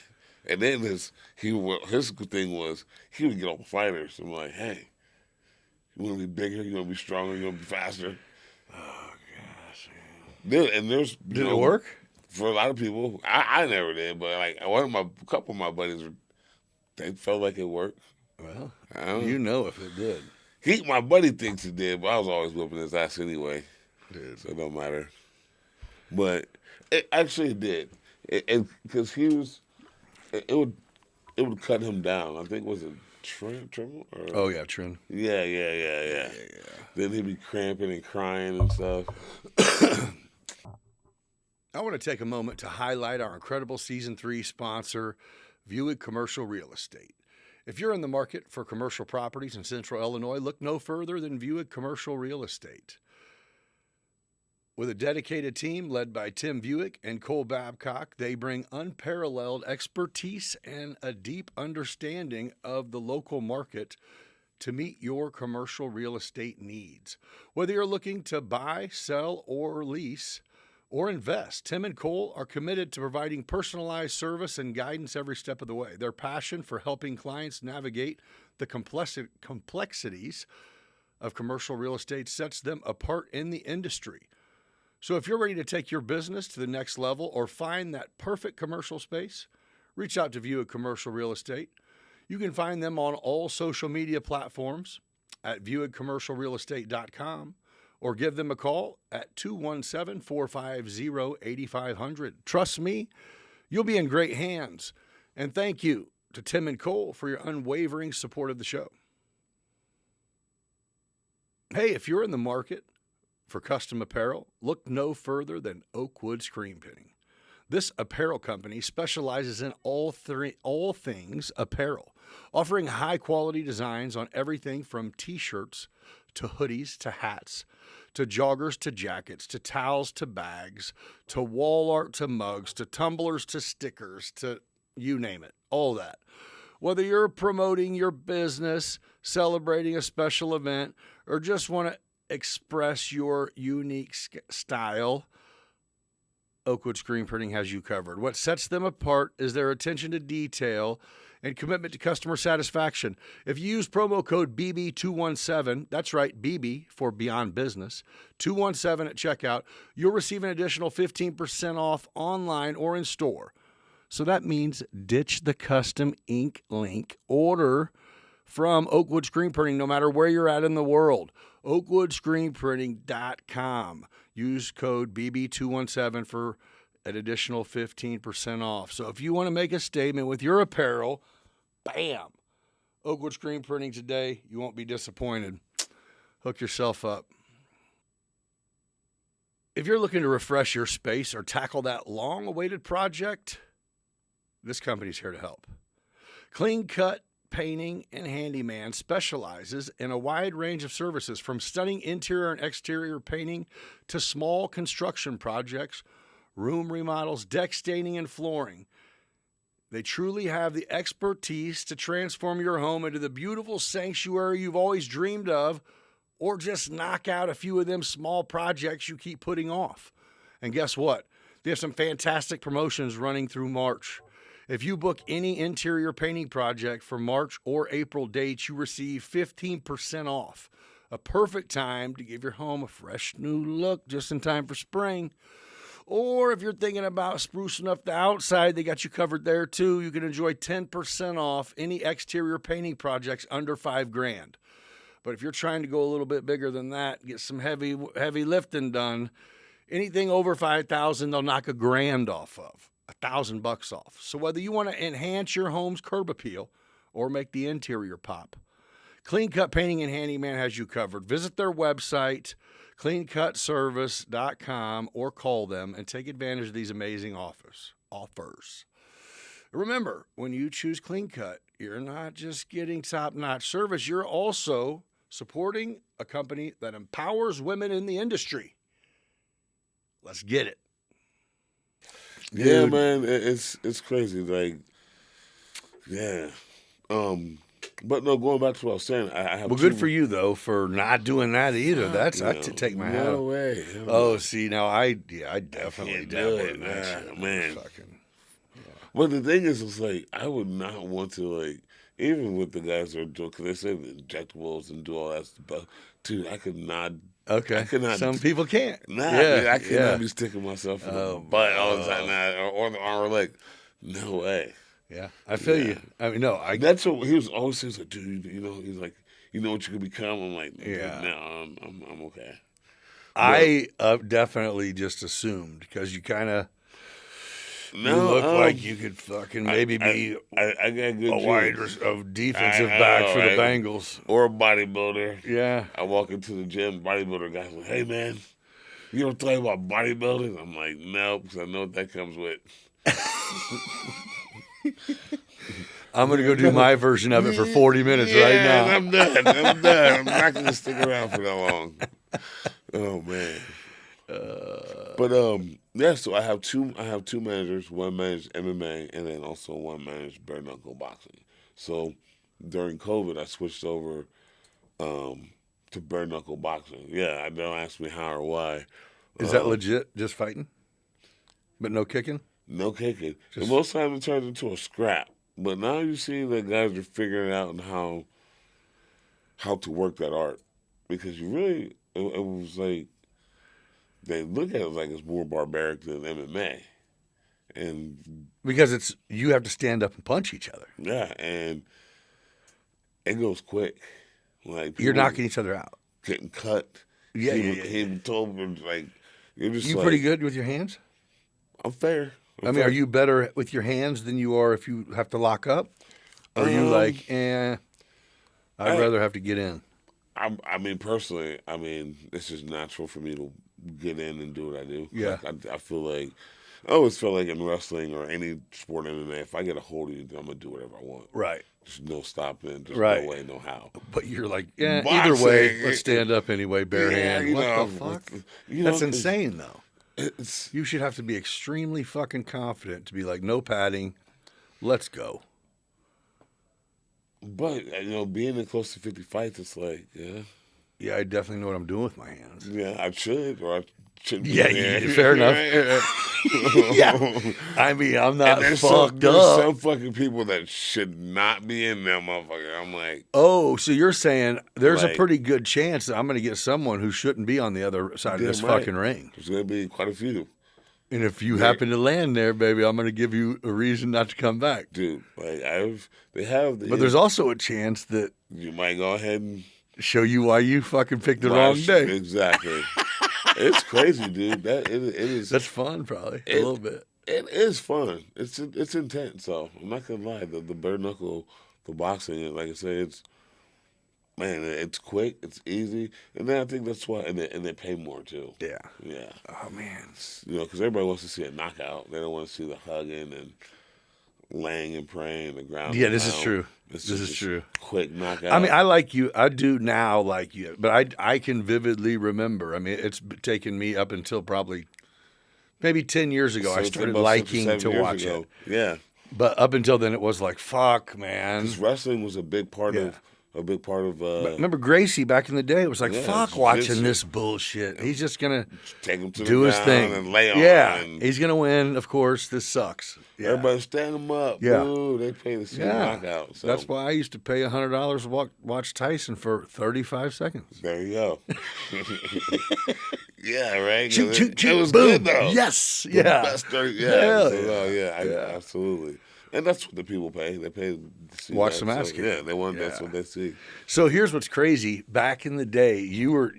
And then his thing was he would get on fighters. I'm like, hey, you want to be bigger? You want to be stronger? You want to be faster? Oh gosh. Dude, and there's Did it work? For a lot of people, I never did, but like a couple of my buddies, they felt like it worked. Well, you know if it did. My buddy thinks it did, but I was always whipping his ass anyway. Dude. So it don't matter. But it actually did, because he was. It would cut him down. I think was it Trim? Oh yeah, Trim. Yeah. Then he'd be cramping and crying and stuff. I want to take a moment to highlight our incredible Season 3 sponsor, Buick Commercial Real Estate. If you're in the market for commercial properties in Central Illinois, look no further than Buick Commercial Real Estate. With a dedicated team led by Tim Buick and Cole Babcock, they bring unparalleled expertise and a deep understanding of the local market to meet your commercial real estate needs. Whether you're looking to buy, sell, or lease, or invest, Tim and Cole are committed to providing personalized service and guidance every step of the way. Their passion for helping clients navigate the complexities of commercial real estate sets them apart in the industry. So if you're ready to take your business to the next level or find that perfect commercial space, reach out to Viewed Commercial Real Estate. You can find them on all social media platforms at viewedcommercialrealestate.com or give them a call at 217-450-8500. Trust me, you'll be in great hands. And thank you to Tim and Cole for your unwavering support of the show. Hey, if you're in the market for custom apparel, look no further than Oakwood Screen Printing. This apparel company specializes in all things apparel, offering high-quality designs on everything from T-shirts to hoodies to hats to joggers to jackets to towels to bags to wall art to mugs to tumblers to stickers to you name it, all that. Whether you're promoting your business, celebrating a special event, or just want to express your unique style, Oakwood Screen Printing has you covered. What sets them apart is their attention to detail and commitment to customer satisfaction. If you use promo code BB217, that's right, BB for Beyond Business, 217 at checkout, you'll receive an additional 15% off online or in store. So that means ditch the custom ink link. Order from Oakwood Screen Printing no matter where you're at in the world. OakwoodScreenPrinting.com. Use code BB217 for an additional 15% off. So if you want to make a statement with your apparel, bam, Oakwood Screen Printing today. You won't be disappointed. Hook yourself up. If you're looking to refresh your space or tackle that long-awaited project, this company's here to help. Clean Cut Painting and Handyman specializes in a wide range of services from stunning interior and exterior painting to small construction projects, room remodels, deck staining, and flooring. They truly have the expertise to transform your home into the beautiful sanctuary you've always dreamed of, or just knock out a few of them small projects you keep putting off. And guess what? They have some fantastic promotions running through March. If you book any interior painting project for March or April dates, you receive 15% off. A perfect time to give your home a fresh new look just in time for spring. Or if you're thinking about sprucing up the outside, they got you covered there too. You can enjoy 10% off any exterior painting projects under $5,000. But if you're trying to go a little bit bigger than that, get some heavy lifting done, anything over $5,000, they'll knock $1,000 off of. $1,000 off. So whether you want to enhance your home's curb appeal or make the interior pop, Clean Cut Painting and Handyman has you covered. Visit their website, cleancutservice.com, or call them and take advantage of these amazing offers. Remember, when you choose Clean Cut, you're not just getting top-notch service, you're also supporting a company that empowers women in the industry. Let's get it. Dude. Yeah, man, it's crazy. Like, yeah. But no, going back to what I was saying, I have. Well, good for you though for not doing that either. That's I take my hat. No way. Oh, see, now I definitely dabble in that, man. Fucking, yeah. But the thing is, it's like I would not want to like, even with the guys that are doing, because they say the injectables and do all that stuff. Dude, I could not. Okay. I could not. Some people can't. Nah, yeah, I cannot be sticking myself in the butt all the time, or the arm or leg. No way. Yeah, I feel you. I mean, no, That's what he was always saying. Like, dude, you know, he's like, you know what you could become. I'm like, yeah, no, I'm okay. I definitely just assumed because you kind of look like you could fucking maybe be I got good a wide of defensive back for the Bengals or a bodybuilder. Yeah, I walk into the gym, bodybuilder guy's like, hey man, you ever thought about bodybuilding? I'm like, no, because I know what that comes with. I'm going to go do my version of it for 40 minutes right now. I'm done. I'm not going to stick around for that long. Oh, man. Yeah, so I have two managers. One managed MMA, and then also one managed bare knuckle boxing. So during COVID, I switched over to bare knuckle boxing. Yeah, don't ask me how or why. Is that legit? Just fighting, but no kicking. No kicking. And most times it turns into a scrap. But now you see that guys are figuring out how to work that art, because you really it was like they look at it like it's more barbaric than MMA, and because you have to stand up and punch each other. yeah, and it goes quick. Like You're knocking each other out, getting cut. Yeah, he told me like you're just you like, pretty good with your hands. I'm fair. I mean, are you better with your hands than you are if you have to lock up? Or are you like, I'd rather have to get in? I mean, personally, it's just natural for me to get in and do what I do. Yeah. Like, I feel like, I always feel like in wrestling or any sport in MMA, if I get a hold of you, then I'm going to do whatever I want. Right. There's no stopping. There's Right. no way, no how. But you're like, either way, let's stand up anyway, bare hand. you What know, the fuck? you That's know, insane, though. It's You should have to be extremely fucking confident to be like, no padding, let's go. But, being in close to 50 fights, it's like, Yeah, I definitely know what I'm doing with my hands. yeah, I should, or I shouldn't be Yeah, there. fair enough. Yeah. I mean, I'm not There's fucked there's up. some fucking people that should not be in there, motherfucker. I'm like, Oh, so you're saying there's a Like- pretty good chance that I'm going to get someone who shouldn't be on the other side of Damn this right. fucking ring. there's going to be quite a few. And if you happen to land there, baby, I'm going to give you a reason not to come back. Dude, like, they have the. But there's also a chance that You might go ahead and. show you why you fucking picked the wrong day. Exactly. It's crazy, dude. It is. That's fun, probably, a little bit. It is fun. It's intense. So I'm not gonna lie. The bare knuckle, the boxing, like I say, it's quick, it's easy, and then I think that's why, and they pay more too. Yeah. Yeah. Oh, man. Because everybody wants to see a knockout. They don't want to see the hugging and laying and praying the ground. Yeah, and this is pound. true. This This is true. Quick knockout. I mean, I like you. I do now like you, but I can vividly remember. I mean, it's taken me up until probably maybe 10 years ago. I started about 6 or liking 7 to years watch ago. it. Yeah. But up until then, it was like, fuck, man. Because wrestling was a big part of. Remember Gracie back in the day? It was like, Yeah, fuck jiu-jitsu. watching this bullshit. He's just going to Take him to do the his ground thing. and lay on. Yeah, and he's going to win. Of course, this sucks. Yeah. everybody stand him up. Yeah. Boo, they pay to see the knockout. So That's why I used to pay $100 to watch Tyson for 35 seconds. there you go. Yeah, right. Shoot, shoot, shoot. It was Boom. good though. Yes. The Yeah. best 30, Hell absolutely. And that's what the people pay. They pay to see Watch that. some ass So, kicking. yeah, they want. Yeah. That's what they see. So here's what's crazy. Back in the day, you were,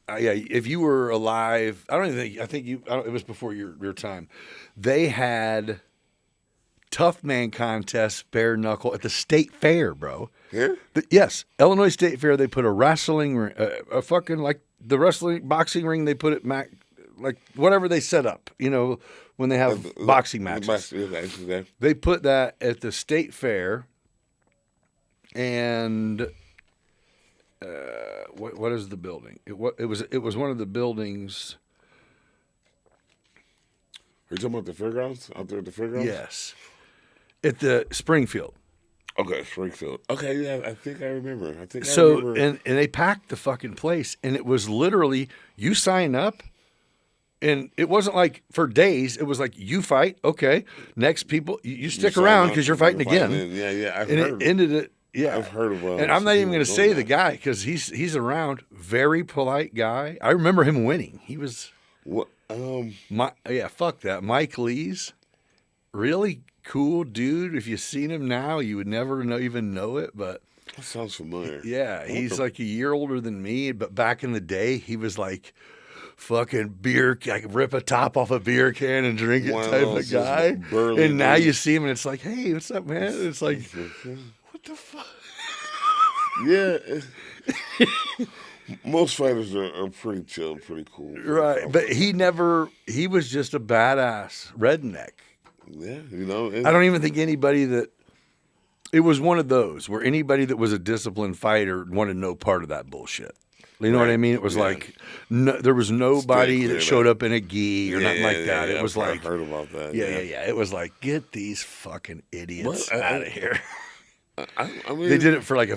if you were alive, I think it was before your time. They had tough man contests, bare knuckle, at the state fair, bro. Here? Yes. Illinois State Fair, they put a wrestling ring, a fucking, like the wrestling, boxing ring, they put it, like whatever they set up, when they have boxing matches. They put that at the state fair, and what is the building? It was one of the buildings. Are you talking about the fairgrounds? Out there at the fairgrounds? Yes, at the Springfield. Okay, Springfield. Okay, yeah, I think I remember. So and they packed the fucking place, and it was literally you sign up. And it wasn't like for days. It was like you fight, okay. Next people, you stick around because you're fighting again. Yeah, I've and heard. it ended it. Yeah, I've heard of. And I'm not even going to say the guy because he's around. Very polite guy. I remember him winning. He was What? fuck that. Mike Lee's really cool dude. If you seen him now, you would never even know it. But That sounds familiar. yeah, he's like a year older than me. But back in the day, he was like fucking beer, like rip a top off a beer can and drink it One of type those of guy. burly And now dudes. you see him and it's like, hey, what's up, man? It's like, what the fuck? Yeah. Most fighters are pretty chill, pretty cool. Right. But he was just a badass redneck. Yeah, I don't even think it was one of those where anybody that was a disciplined fighter wanted no part of that bullshit. You know what I mean? It was like there was nobody that showed up in a gi or nothing like that. It was like, I heard about that. yeah. It was like, get these fucking idiots out of here. I mean, They did it for like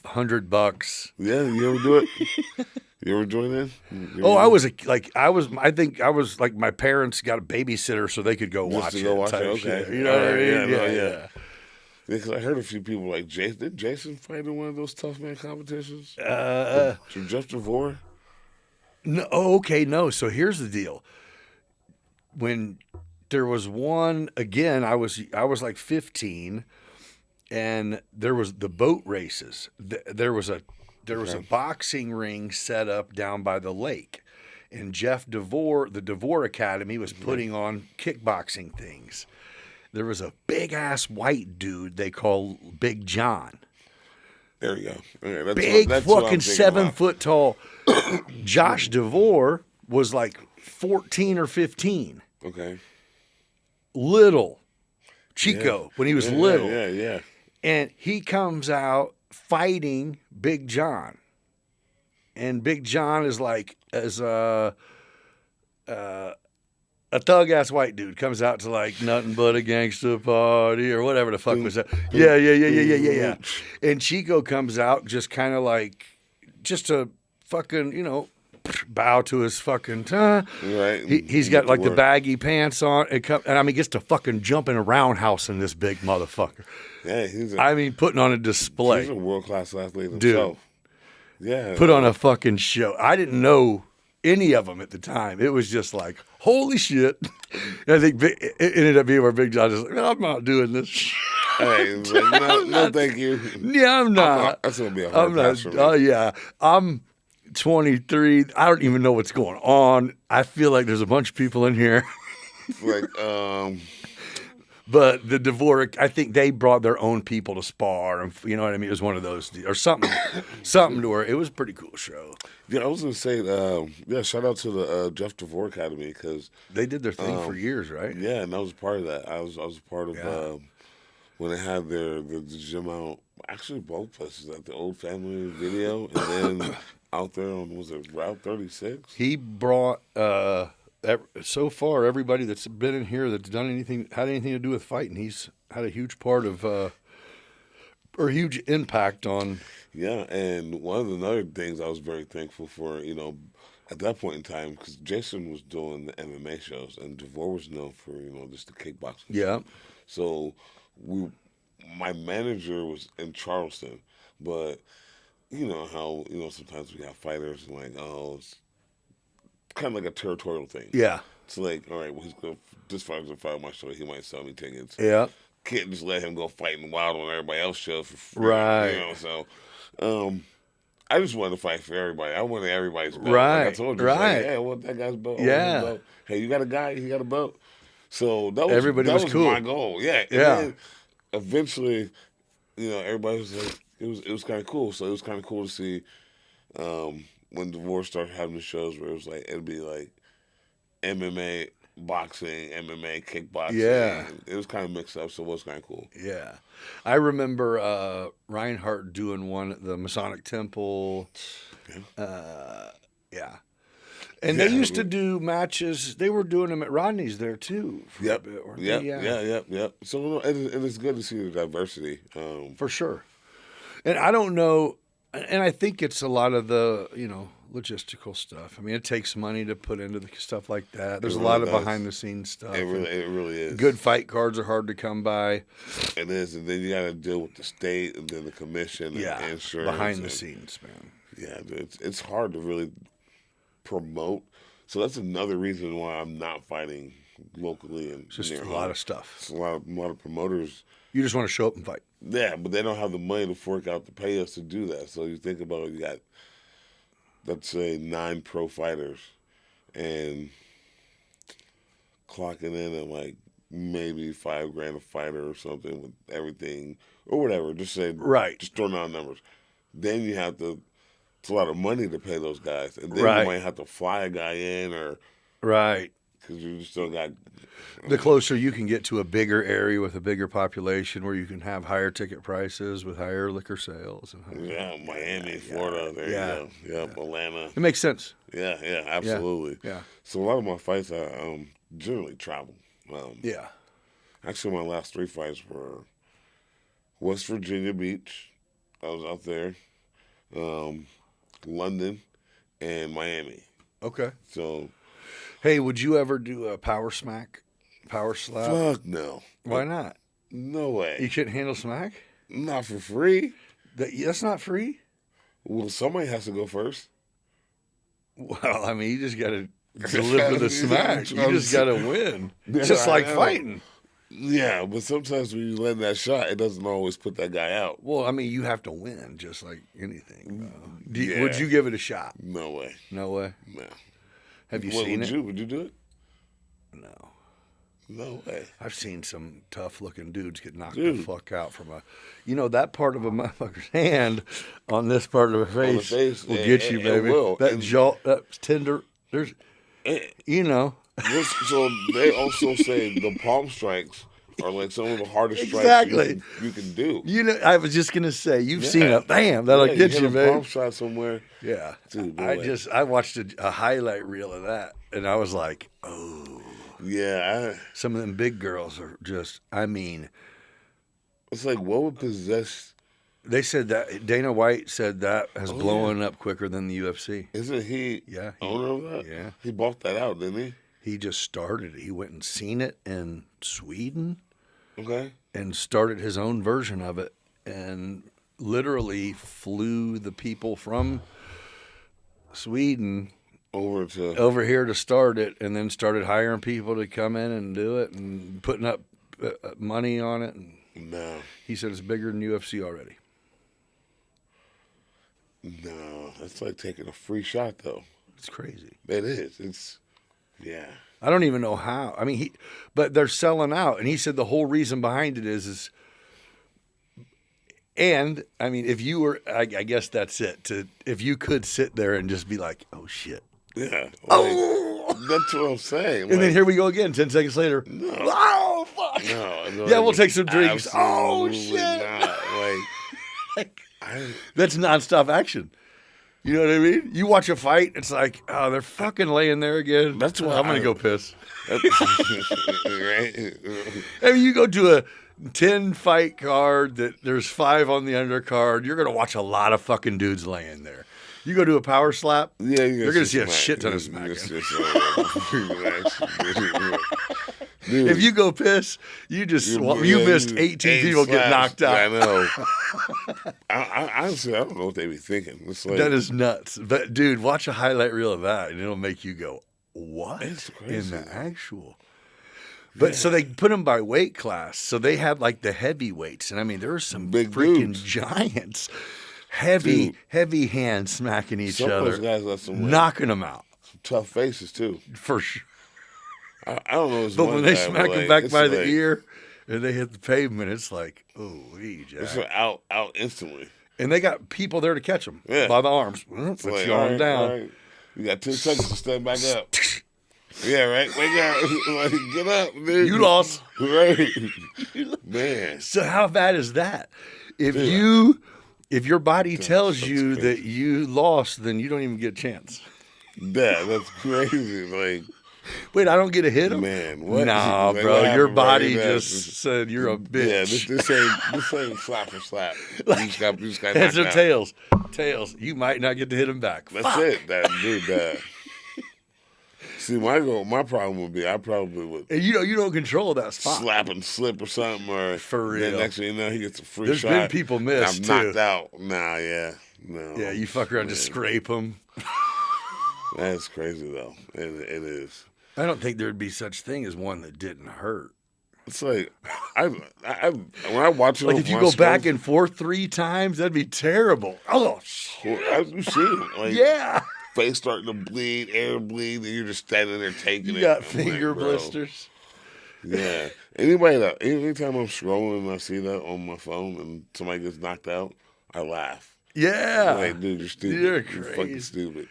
$100. Yeah, you ever do it? You ever join in? I think I was like my parents got a babysitter so they could go Just watch to go it. watch type it? Okay. shit. You know what I mean? Yeah, no, Yeah. Yeah, because I heard a few people like Jason. Did Jason fight in one of those tough man competitions? To Jeff DeVore? No. Oh, okay. No. So here's the deal. When there was one again, I was like 15, and there was the boat races. There was a boxing ring set up down by the lake, and Jeff DeVore, the DeVore Academy, was putting on kickboxing things. There was a big ass white dude they call Big John. There you go. Okay, Big that's what I'm fucking thinking 7 about. foot tall. Josh DeVore was like 14 or 15. Okay. Little Chico when he was little. Yeah. And he comes out fighting Big John. And Big John is like as a thug-ass white dude comes out to like nothing but a gangster party or whatever the fuck was that. Yeah. And Chico comes out just kind of like just a fucking, bow to his fucking Right. He's got like the baggy pants on and gets to fucking jump in a roundhouse in this big motherfucker. Yeah, putting on a display. He's a world-class athlete himself. Dude. Yeah. Put on a fucking show. I didn't know any of them at the time. It was just like, holy shit. And I think it ended up being where Big John is like, I'm not doing this shit. Hey, he's like, no, thank you. Yeah, I'm not. That's going to be a hard pass for me. Oh, yeah. I'm 23. I don't even know what's going on. I feel like there's a bunch of people in here. But the DeVore, I think they brought their own people to spar, and you know what I mean. It was one of those, or something to where it was a pretty cool show. Yeah, I was gonna say, shout out to the Jeff DeVore Academy because they did their thing for years, right? Yeah, and I was part of that. I was part of when they had the gym out. Actually, both places at the Old Family Video, and then out there on Route 36. He brought. So far, everybody that's been in here that's had anything to do with fighting, he's had a huge part of, or a huge impact on. Yeah, and one of the other things I was very thankful for, at that point in time, because Jason was doing the MMA shows, and DeVore was known for, just the kickboxing. Yeah. So my manager was in Charleston, but you know how, sometimes we have fighters and like, it's kind of like a territorial thing. Yeah. It's like, all right, well, this fighter's a fight on my show. He might sell me tickets. Yeah. Can't just let him go fighting wild on everybody else's show for free. Right. So I just wanted to fight for everybody. I wanted everybody's belt. Right. Like I told you, right. Like, hey, I want that guy's belt. Yeah. Belt. Hey, you got a guy? He got a belt. So that was cool. my goal. Yeah. And then eventually, everybody was like, it was kind of cool. So it was kind of cool to see when DeVore started having the shows where it'd be like MMA, boxing, MMA, kickboxing. Yeah. It was kind of mixed up, so it was kind of cool. Yeah. I remember Reinhardt doing one at the Masonic Temple. Yeah. And they used to do matches. They were doing them at Rodney's there, too. Yep. So it's good to see the diversity. For sure. And I don't know, and I think it's a lot of the, logistical stuff. It takes money to put into the stuff like that. There's a lot of behind-the-scenes stuff. It really is. Good fight cards are hard to come by. It is, and then you got to deal with the state and then the commission and insurance. Behind the scenes, man. Yeah, it's hard to really promote. So that's another reason why I'm not fighting locally. And It's just a lot of stuff. It's a lot of promoters. You just want to show up and fight. Yeah, but they don't have the money to fork out to pay us to do that. So you think about it, you got, let's say, 9 pro fighters and clocking in at like maybe $5,000 a fighter or something with everything or whatever. Just say, just throwing out numbers. Then you have to, it's a lot of money to pay those guys. And then you might have to fly a guy in or. Right. Because you still got. The closer you can get to a bigger area with a bigger population where you can have higher ticket prices with higher liquor sales. And Miami, Florida, there you go. Yep, Atlanta. It makes sense. Yeah, absolutely. Yeah. So a lot of my fights, I generally travel. Actually, my last 3 fights were West Virginia Beach. I was out there. London, and Miami. Okay. So, hey, would you ever do a power slap? Fuck no. Why not? No way. You couldn't handle smack? Not for free. That's not free? Well, somebody has to go first. Well, I mean, you just got to deliver the smack. You just got to win. Just like fighting. Yeah, but sometimes when you land that shot, it doesn't always put that guy out. Well, I mean, you have to win, just like anything. Yeah. Would you give it a shot? No way. No way. No. Have you seen it? Would you do it? No. No way. I've seen some tough-looking dudes get knocked Dude. the fuck out from that part of a motherfucker's hand on this part of her face, will get you, baby. Will. That jaw, that's tender. There's, So they also say the palm strikes are like some of the hardest Exactly. strikes you can do. I was just gonna say, you've seen it. Bam, that'll get you you, hit a baby. palm shot somewhere. Yeah. Dude, no I way. I watched a highlight reel of that, and I was like, oh. Yeah. Some of them big girls are just, I mean. It's like, what would possess... They said that, Dana White said that has blown up quicker than the UFC. Isn't he owner of that? Yeah. He bought that out, didn't he? He just started it. He went and seen it in Sweden. Okay. And started his own version of it, and literally flew the people from Sweden over here to start it, and then started hiring people to come in and do it, and putting up money on it. And no, he said it's bigger than UFC already. No, that's like taking a free shot, though. It's crazy. It is. Yeah. I don't even know how. I mean, but they're selling out, and he said the whole reason behind it is. And I mean, if you were, I guess that's it. If you could sit there and just be like, "Oh shit." Yeah. Oh, that's what I'm saying. And then here we go again. 10 seconds later. No. Oh fuck. No. Yeah, we'll take some drinks. Oh Absolutely shit. Not. That's nonstop action. You know what I mean? You watch a fight, it's like, oh, they're fucking laying there again. That's why I'm gonna go piss. Right. I mean, you go to a 10 fight card that there's 5 on the undercard. You're gonna watch a lot of fucking dudes laying there. You go to a power slap, yeah, you're gonna see a shit ton of smacking. If you go piss, you missed 18 people get knocked out. I know. Honestly, I don't know what they be thinking. It's like, that is nuts. But dude, watch a highlight reel of that, and it'll make you go, "What It's crazy. in the actual?" But so they put them by weight class. So they had like the heavyweights, and I mean there are some big freaking dudes. giants, heavy hands smacking each some of other, those guys got some knocking them out some tough faces too. for sure. I don't know. But when they smack them back by the like, ear and they hit the pavement, it's like, oh, Jack. It's out instantly. And they got people there to catch them Yeah. by the arms. It's Put like, your arm down. all right. You got 10 seconds to stand back up. Yeah, right. Wake up. Like, get up, dude. You lost. Right. Man. So how bad is that? If your body tells you that you lost, then you don't even get a chance. Yeah, that's crazy. Like, wait, I don't get to hit him? Man, what? Nah, Like, bro. what Your happened, body right? just said you're a bitch. Yeah, this ain't slap for slap. You just got Heads or knocked out. tails? Tails. You might not get to hit him back. That's Fuck. it. That dude. That. See, my problem would be I probably would And you don't control that spot. slap and slip or something, or For real. Then next thing you know, he gets a free There's shot. been people miss, and too. I'm knocked out. Nah, yeah, no. Yeah, you fuck around, just scrape them. That's crazy though. It is. I don't think there'd be such thing as one that didn't hurt. It's like when I watch it, Like on if you my go back screen, and forth 3 times, that'd be terrible. Oh, shit. you see it, like Yeah. face starting to bleed, air bleed, and you're just standing there taking You it. got I'm finger like, bro. blisters. Yeah. Anytime I'm scrolling and I see that on my phone and somebody gets knocked out, I laugh. Yeah. I'm like, dude, you're stupid. You're You're fucking crazy. stupid.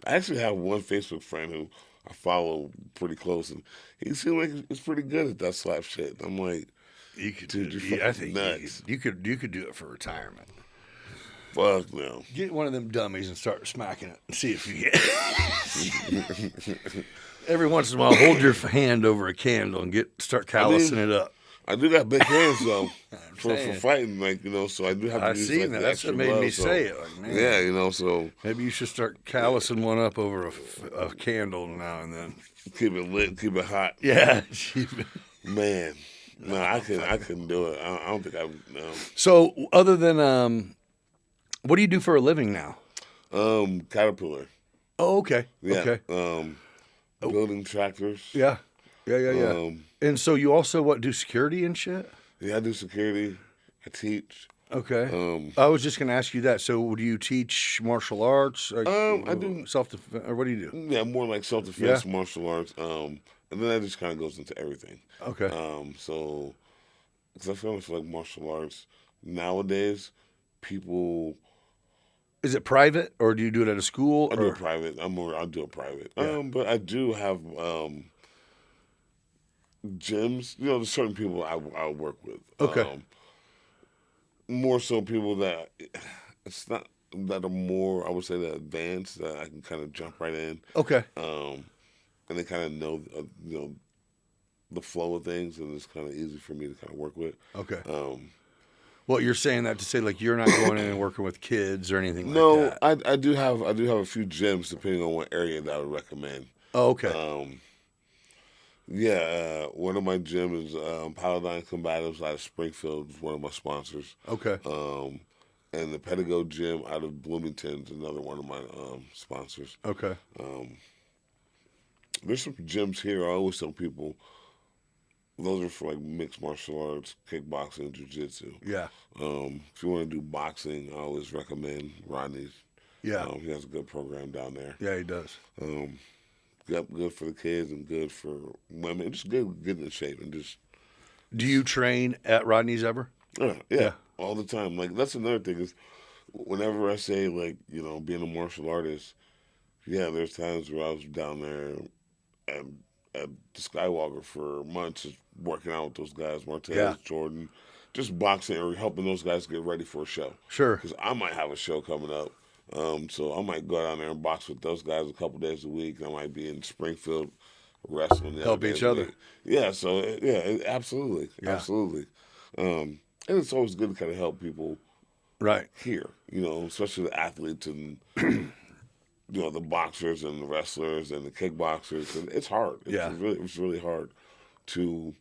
I actually have one Facebook friend who I follow pretty close, and he seems like he's pretty good at that slap shit. I'm like, You could dude, do you're it. I fucking think nuts. you could do it for retirement. Fuck no. Get one of them dummies and start smacking it and see if you get. Every once in a while, hold your hand over a candle and start callousing it up. I do got big hands though for saying. fighting, like, you know. So I do have to I use seen like that. the That's extra what made me gloves, so- say it. Like, man, Yeah, you know. So maybe you should start callousing one up over a candle now and then. keep it lit, keep it hot. Yeah. Man, no, I couldn't do it. I don't think I would. No. So, other than what do you do for a living now? Caterpillar. Oh, okay. Yeah. Okay. Building tractors. Yeah. Yeah. Um, And so you also do security and shit? Yeah, I do security. I teach. Okay. I was just gonna ask you that. So, do you teach martial arts? Like, I do. Self-defense, or what do you do? Yeah, more like self-defense, Yeah. martial arts. And then that just kind of goes into everything. Okay. So, because I feel like martial arts nowadays, people. Is it private, or do you do it at a school? I do it private. I'll do it private. Yeah. But I do have gyms. You know, there's certain people I work with. Okay. More so people that it's not that are more, I would say, that advanced, that I can kind of jump right in. Okay. And they kind of know, you know, the flow of things, and it's kind of easy for me to kind of work with. Okay. Um, Well, you're saying that to say like you're not going in and working with kids or anything no, like that. I do have a few gyms depending on what area that I would recommend. Oh, okay. Yeah, one of my gyms is Paladine Combatives out of Springfield, is one of my sponsors. Okay. And the Pedigo Gym out of Bloomington is another one of my sponsors. Okay. There's some gyms here. I always tell people those are for like mixed martial arts, kickboxing, jiu-jitsu. Yeah. If you want to do boxing, I always recommend Rodney's. Yeah. He has a good program down there. Yeah, he does. Good for the kids and good for women. Just good in shape and just. Do you train at Rodney's ever? Yeah, all the time. Like that's another thing is, whenever I say like, you know, being a martial artist, yeah, there's times where I was down there at the Skywalker for months, just working out with those guys, Martez, Jordan, just boxing or helping those guys get ready for a show. Sure. Because I might have a show coming up. So I might go down there and box with those guys a couple days a week. I might be in Springfield wrestling. Help each other. Yeah, so absolutely. Yeah. Absolutely. And it's always good to kind of help people Right. here, you know, especially the athletes and, you know, the boxers and the wrestlers and the kickboxers. And it's hard. It's really hard to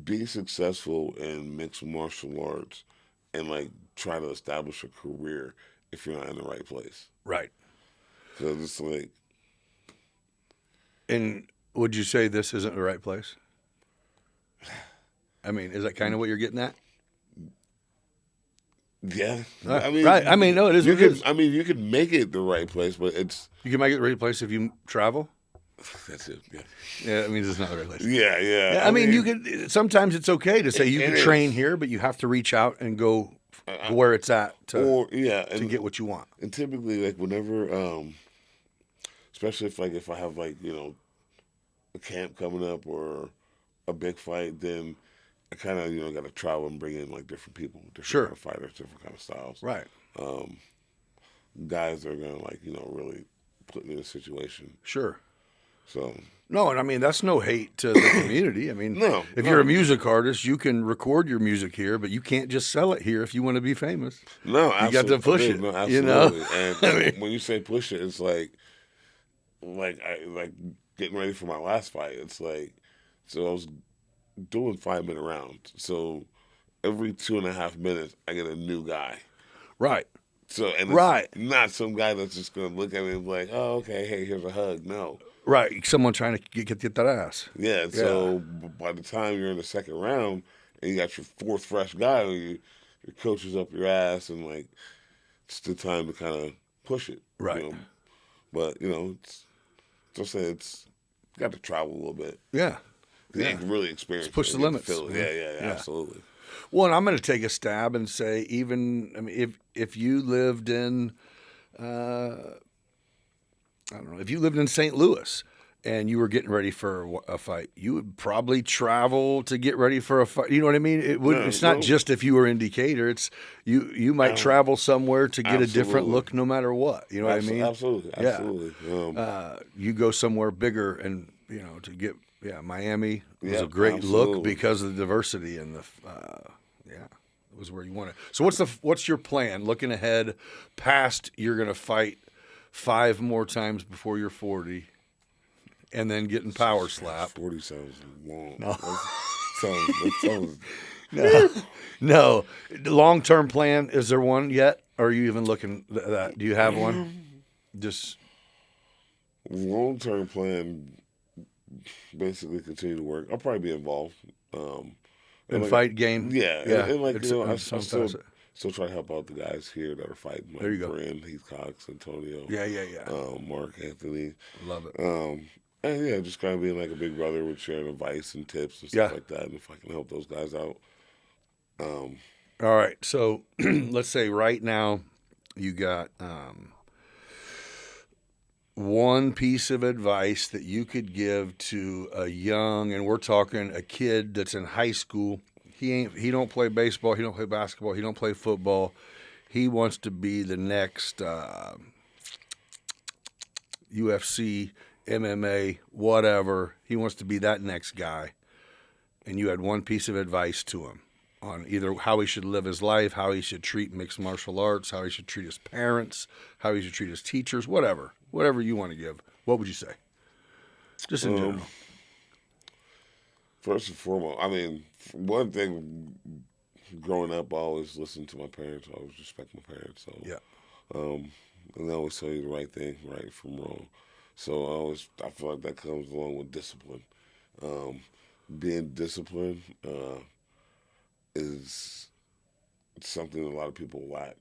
be successful in mixed martial arts and, like, try to establish a career if you're not in the right place. Right. Because it's like... And would you say this isn't the right place? I mean, is that kind of what you're getting at? Yeah. Right. I mean, no, it is. You could make it the right place, but it's... You can make it the right place if you travel? That's it, yeah. Yeah, it means it's not the right place. Yeah. I mean, you could... Sometimes it's okay to say you can train here, but you have to reach out and go where it's at to get what you want. And typically, like, whenever... especially if I have, like, you know, a camp coming up or a big fight, then I kind of, you know, got to travel and bring in, like, different people, different kind of fighters, different kind of styles. Right. Guys that are going to, like, you know, really put me in a situation. Sure. So... No, and I mean, that's no hate to the community. I mean, if you're a music artist, you can record your music here, but you can't just sell it here if you want to be famous. No, you got to push it. No, absolutely. You know? And when you say push it, it's like getting ready for my last fight. It's like, so I was doing 5-minute rounds. So every 2.5 minutes, I get a new guy. Right. So and it's not some guy that's just going to look at me and be like, oh, okay, hey, here's a hug. No. Right. Someone trying to get that ass. Yeah. So by the time you're in the second round and you got your fourth fresh guy, your coach is up your ass and, like, it's the time to kind of push it. Right. You know? But, you know, it's got to travel a little bit. Yeah. You can really experience push the limits. Yeah, absolutely. Well, and I'm going to take a stab and say, if you lived in, I don't know, if you lived in St. Louis and you were getting ready for a fight, you would probably travel to get ready for a fight. You know what I mean? It's not just if you were in Decatur. It's you might travel somewhere to get a different look no matter what. You know what I mean? Absolutely. You go somewhere bigger and to get Miami was Yeah, a great absolutely. look because of the diversity and the it was where you wanted. So what's your plan looking ahead past you're going to fight 5 more times before you're 40 and then getting power slapped? 40 sounds long. No. That sounds No. Long-term plan, is there one yet? Or are you even looking at that? Do you have one? Just long-term plan. Basically, continue to work. I'll probably be involved. in fight game? Yeah, Yeah. and like It's- I it's some still facet. try to help out the guys here that are fighting. Like There you go. Brand, Heath Cox, Antonio. Yeah. Mark Anthony. Love it. And yeah, just kind of being like a big brother with sharing advice and tips and stuff like that. And if I can help those guys out. All right. So let's say right now you got one piece of advice that you could give to a young, and we're talking a kid that's in high school. He don't play baseball. He don't play basketball. He don't play football. He wants to be the next UFC, MMA, whatever. He wants to be that next guy. And you had one piece of advice to him on either how he should live his life, how he should treat mixed martial arts, how he should treat his parents, how he should treat his teachers, whatever you want to give. What would you say? Just in general. First and foremost, I mean, one thing, growing up, I always listened to my parents. I always respect my parents. So Yeah. and they always tell you the right thing, right from wrong. So I feel like that comes along with discipline. Being disciplined is something a lot of people lack.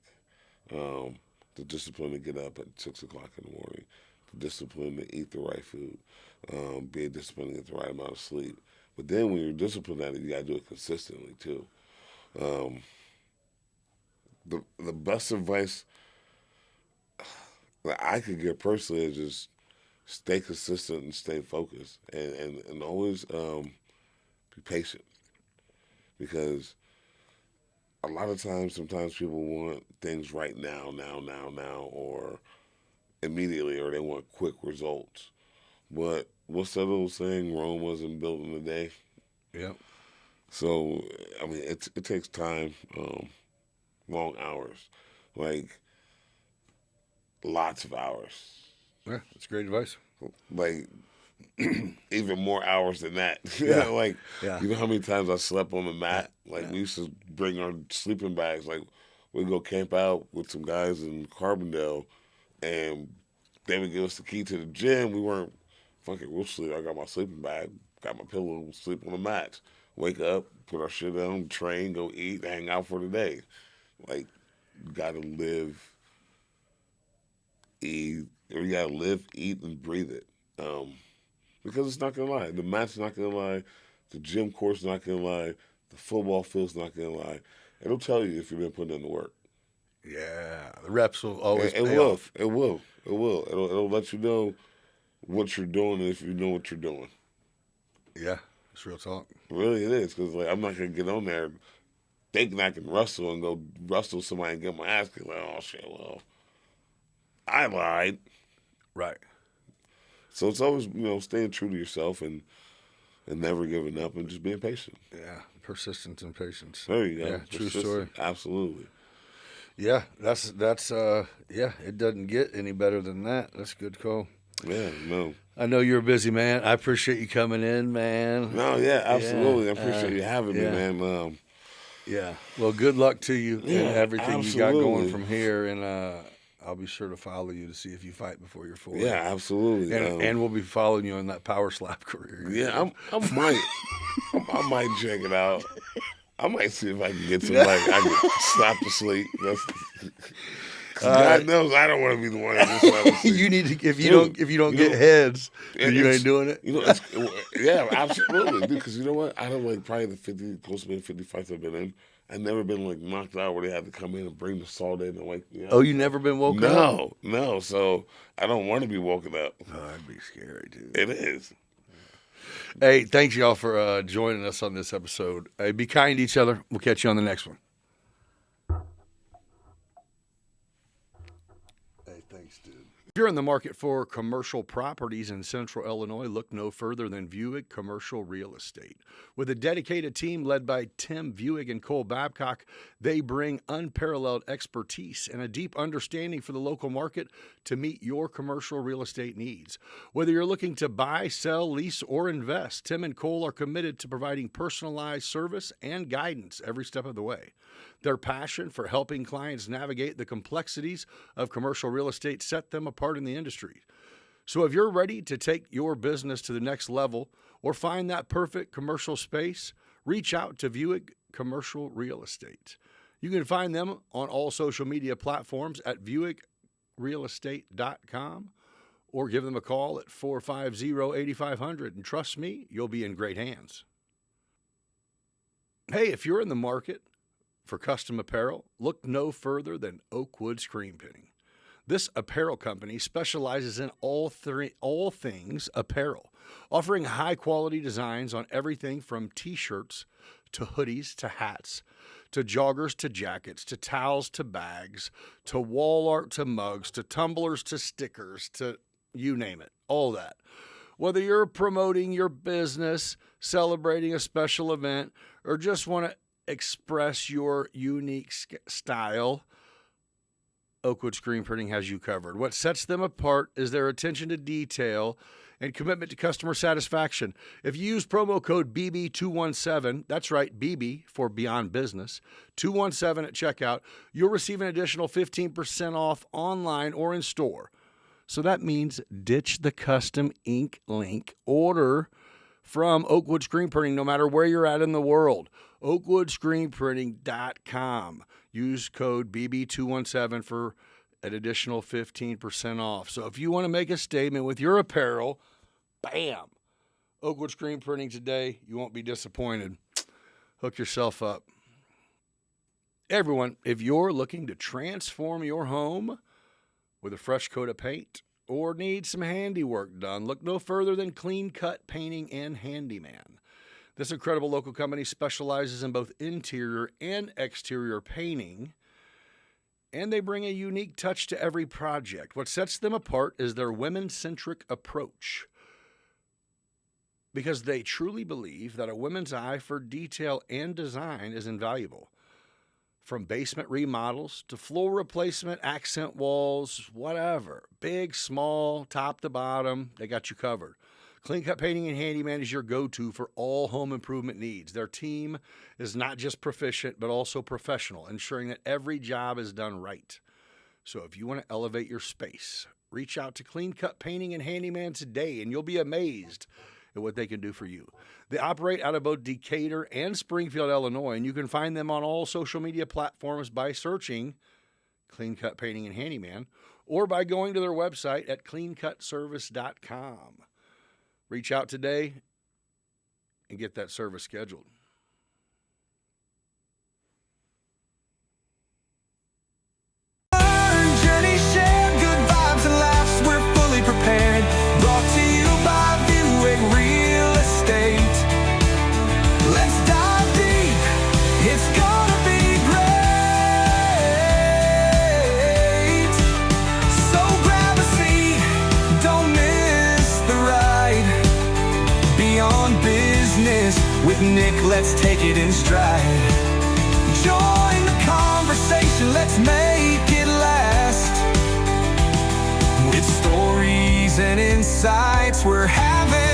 The discipline to get up at 6 o'clock in the morning, the discipline to eat the right food, being disciplined to get the right amount of sleep. But then when you're disciplined at it, you got to do it consistently too. The best advice that I could give personally is just stay consistent and stay focused, and always be patient, because a lot of times, sometimes people want things right now, or immediately, or they want quick results. But what's that old saying? Rome wasn't built in a day. Yeah. So, I mean, it takes time, long hours, like lots of hours, Yeah, that's great advice. like even more hours than that. Yeah. Like, Yeah. you know how many times I slept on the mat? Like, we used to bring our sleeping bags. Like, we'd go camp out with some guys in Carbondale, and they would give us the key to the gym. We weren't, we'll sleep. I got my sleeping bag, got my pillow, we'll sleep on the mats. Wake up, put our shit on, train, go eat, hang out for the day. Like, you gotta live, eat, and breathe it. Because it's not gonna lie. The mat's not gonna lie. The gym court's not gonna lie. The football field's not gonna lie. It'll tell you if you've been putting in the work. Yeah, the reps will always It pay will. off. It will. It'll let you know what you're doing if you know what you're doing. Yeah, it's real talk. Really, it is, because like I'm not gonna get on there thinking I can wrestle and go wrestle somebody and get my ass kicked. Like, oh shit, well, I lied. Right. So it's always, staying true to yourself and never giving up and just being patient. Yeah, persistence and patience. There you go. Yeah, true Persistent. story. Absolutely. Yeah, that's it doesn't get any better than that. That's a good call. Yeah, no. I know you're a busy man. I appreciate you coming in, man. No, yeah, absolutely. Yeah, I appreciate you having me, man. Yeah. Well, good luck to you and everything you got going absolutely. from here, and I'll be sure to follow you to see if you fight before you're 40. Yeah, absolutely. And we'll be following you on that power slap career. Yeah, I might check it out. I might see if I can get somebody I can slap to sleep. God knows I don't want to be the one that just slap to sleep. You need to if you don't get heads, then you ain't doing it. Yeah, absolutely, dude. Because you know what? I don't probably the close to being 50 fights I've been in. I've never been knocked out where they had to come in and bring the salt in and wake me up. Oh, you never been woken up? No. So I don't want to be woken up. Oh, that'd be scary, dude. It is. Hey, thanks y'all for joining us on this episode. Hey, be kind to each other. We'll catch you on the next one. Hey, thanks, dude. If you're in the market for commercial properties in Central Illinois, look no further than Vuig Commercial Real Estate. With a dedicated team led by Tim Vuig and Cole Babcock, they bring unparalleled expertise and a deep understanding for the local market to meet your commercial real estate needs. Whether you're looking to buy, sell, lease, or invest, Tim and Cole are committed to providing personalized service and guidance every step of the way. Their passion for helping clients navigate the complexities of commercial real estate set them apart in the industry. So if you're ready to take your business to the next level or find that perfect commercial space, reach out to Vuig Commercial Real Estate. You can find them on all social media platforms at VuigRealEstate.com or give them a call at 450-8500. And trust me, you'll be in great hands. Hey, if you're in the market for custom apparel, look no further than Oakwood Screen Printing. This apparel company specializes in all things apparel, offering high-quality designs on everything from T-shirts to hoodies to hats to joggers to jackets to towels to bags to wall art to mugs to tumblers to stickers to you name it, all that. Whether you're promoting your business, celebrating a special event, or just want to express your unique style, Oakwood Screen Printing has you covered. What sets them apart is their attention to detail and commitment to customer satisfaction. If you use promo code BB217, that's right, BB for Beyond Business, 217 at checkout, you'll receive an additional 15% off online or in store. So that means ditch the custom ink link. Order from Oakwood Screen Printing no matter where you're at in the world. OakwoodScreenPrinting.com. Use code BB217 for an additional 15% off. So if you want to make a statement with your apparel, bam, Oakwood Screen Printing today. You won't be disappointed. Hook yourself up. Everyone, if you're looking to transform your home with a fresh coat of paint or need some handiwork done, look no further than Clean Cut Painting and Handyman. This incredible local company specializes in both interior and exterior painting, and they bring a unique touch to every project. What sets them apart is their women-centric approach, because they truly believe that a woman's eye for detail and design is invaluable. From basement remodels to floor replacement, accent walls, whatever, big, small, top to bottom, they got you covered. Clean Cut Painting and Handyman is your go-to for all home improvement needs. Their team is not just proficient, but also professional, ensuring that every job is done right. So if you want to elevate your space, reach out to Clean Cut Painting and Handyman today, and you'll be amazed at what they can do for you. They operate out of both Decatur and Springfield, Illinois, and you can find them on all social media platforms by searching Clean Cut Painting and Handyman or by going to their website at cleancutservice.com. Reach out today and get that service scheduled. Journey shared, good vibes and laughs, we're fully prepared. Brought to you by Vuig Real Estate. Let's dive deep, it's gonna be great. So grab a seat, don't miss the ride. Beyond Business with Nick, let's take it in stride. Join the conversation, let's make it last. With stories and insights, we're having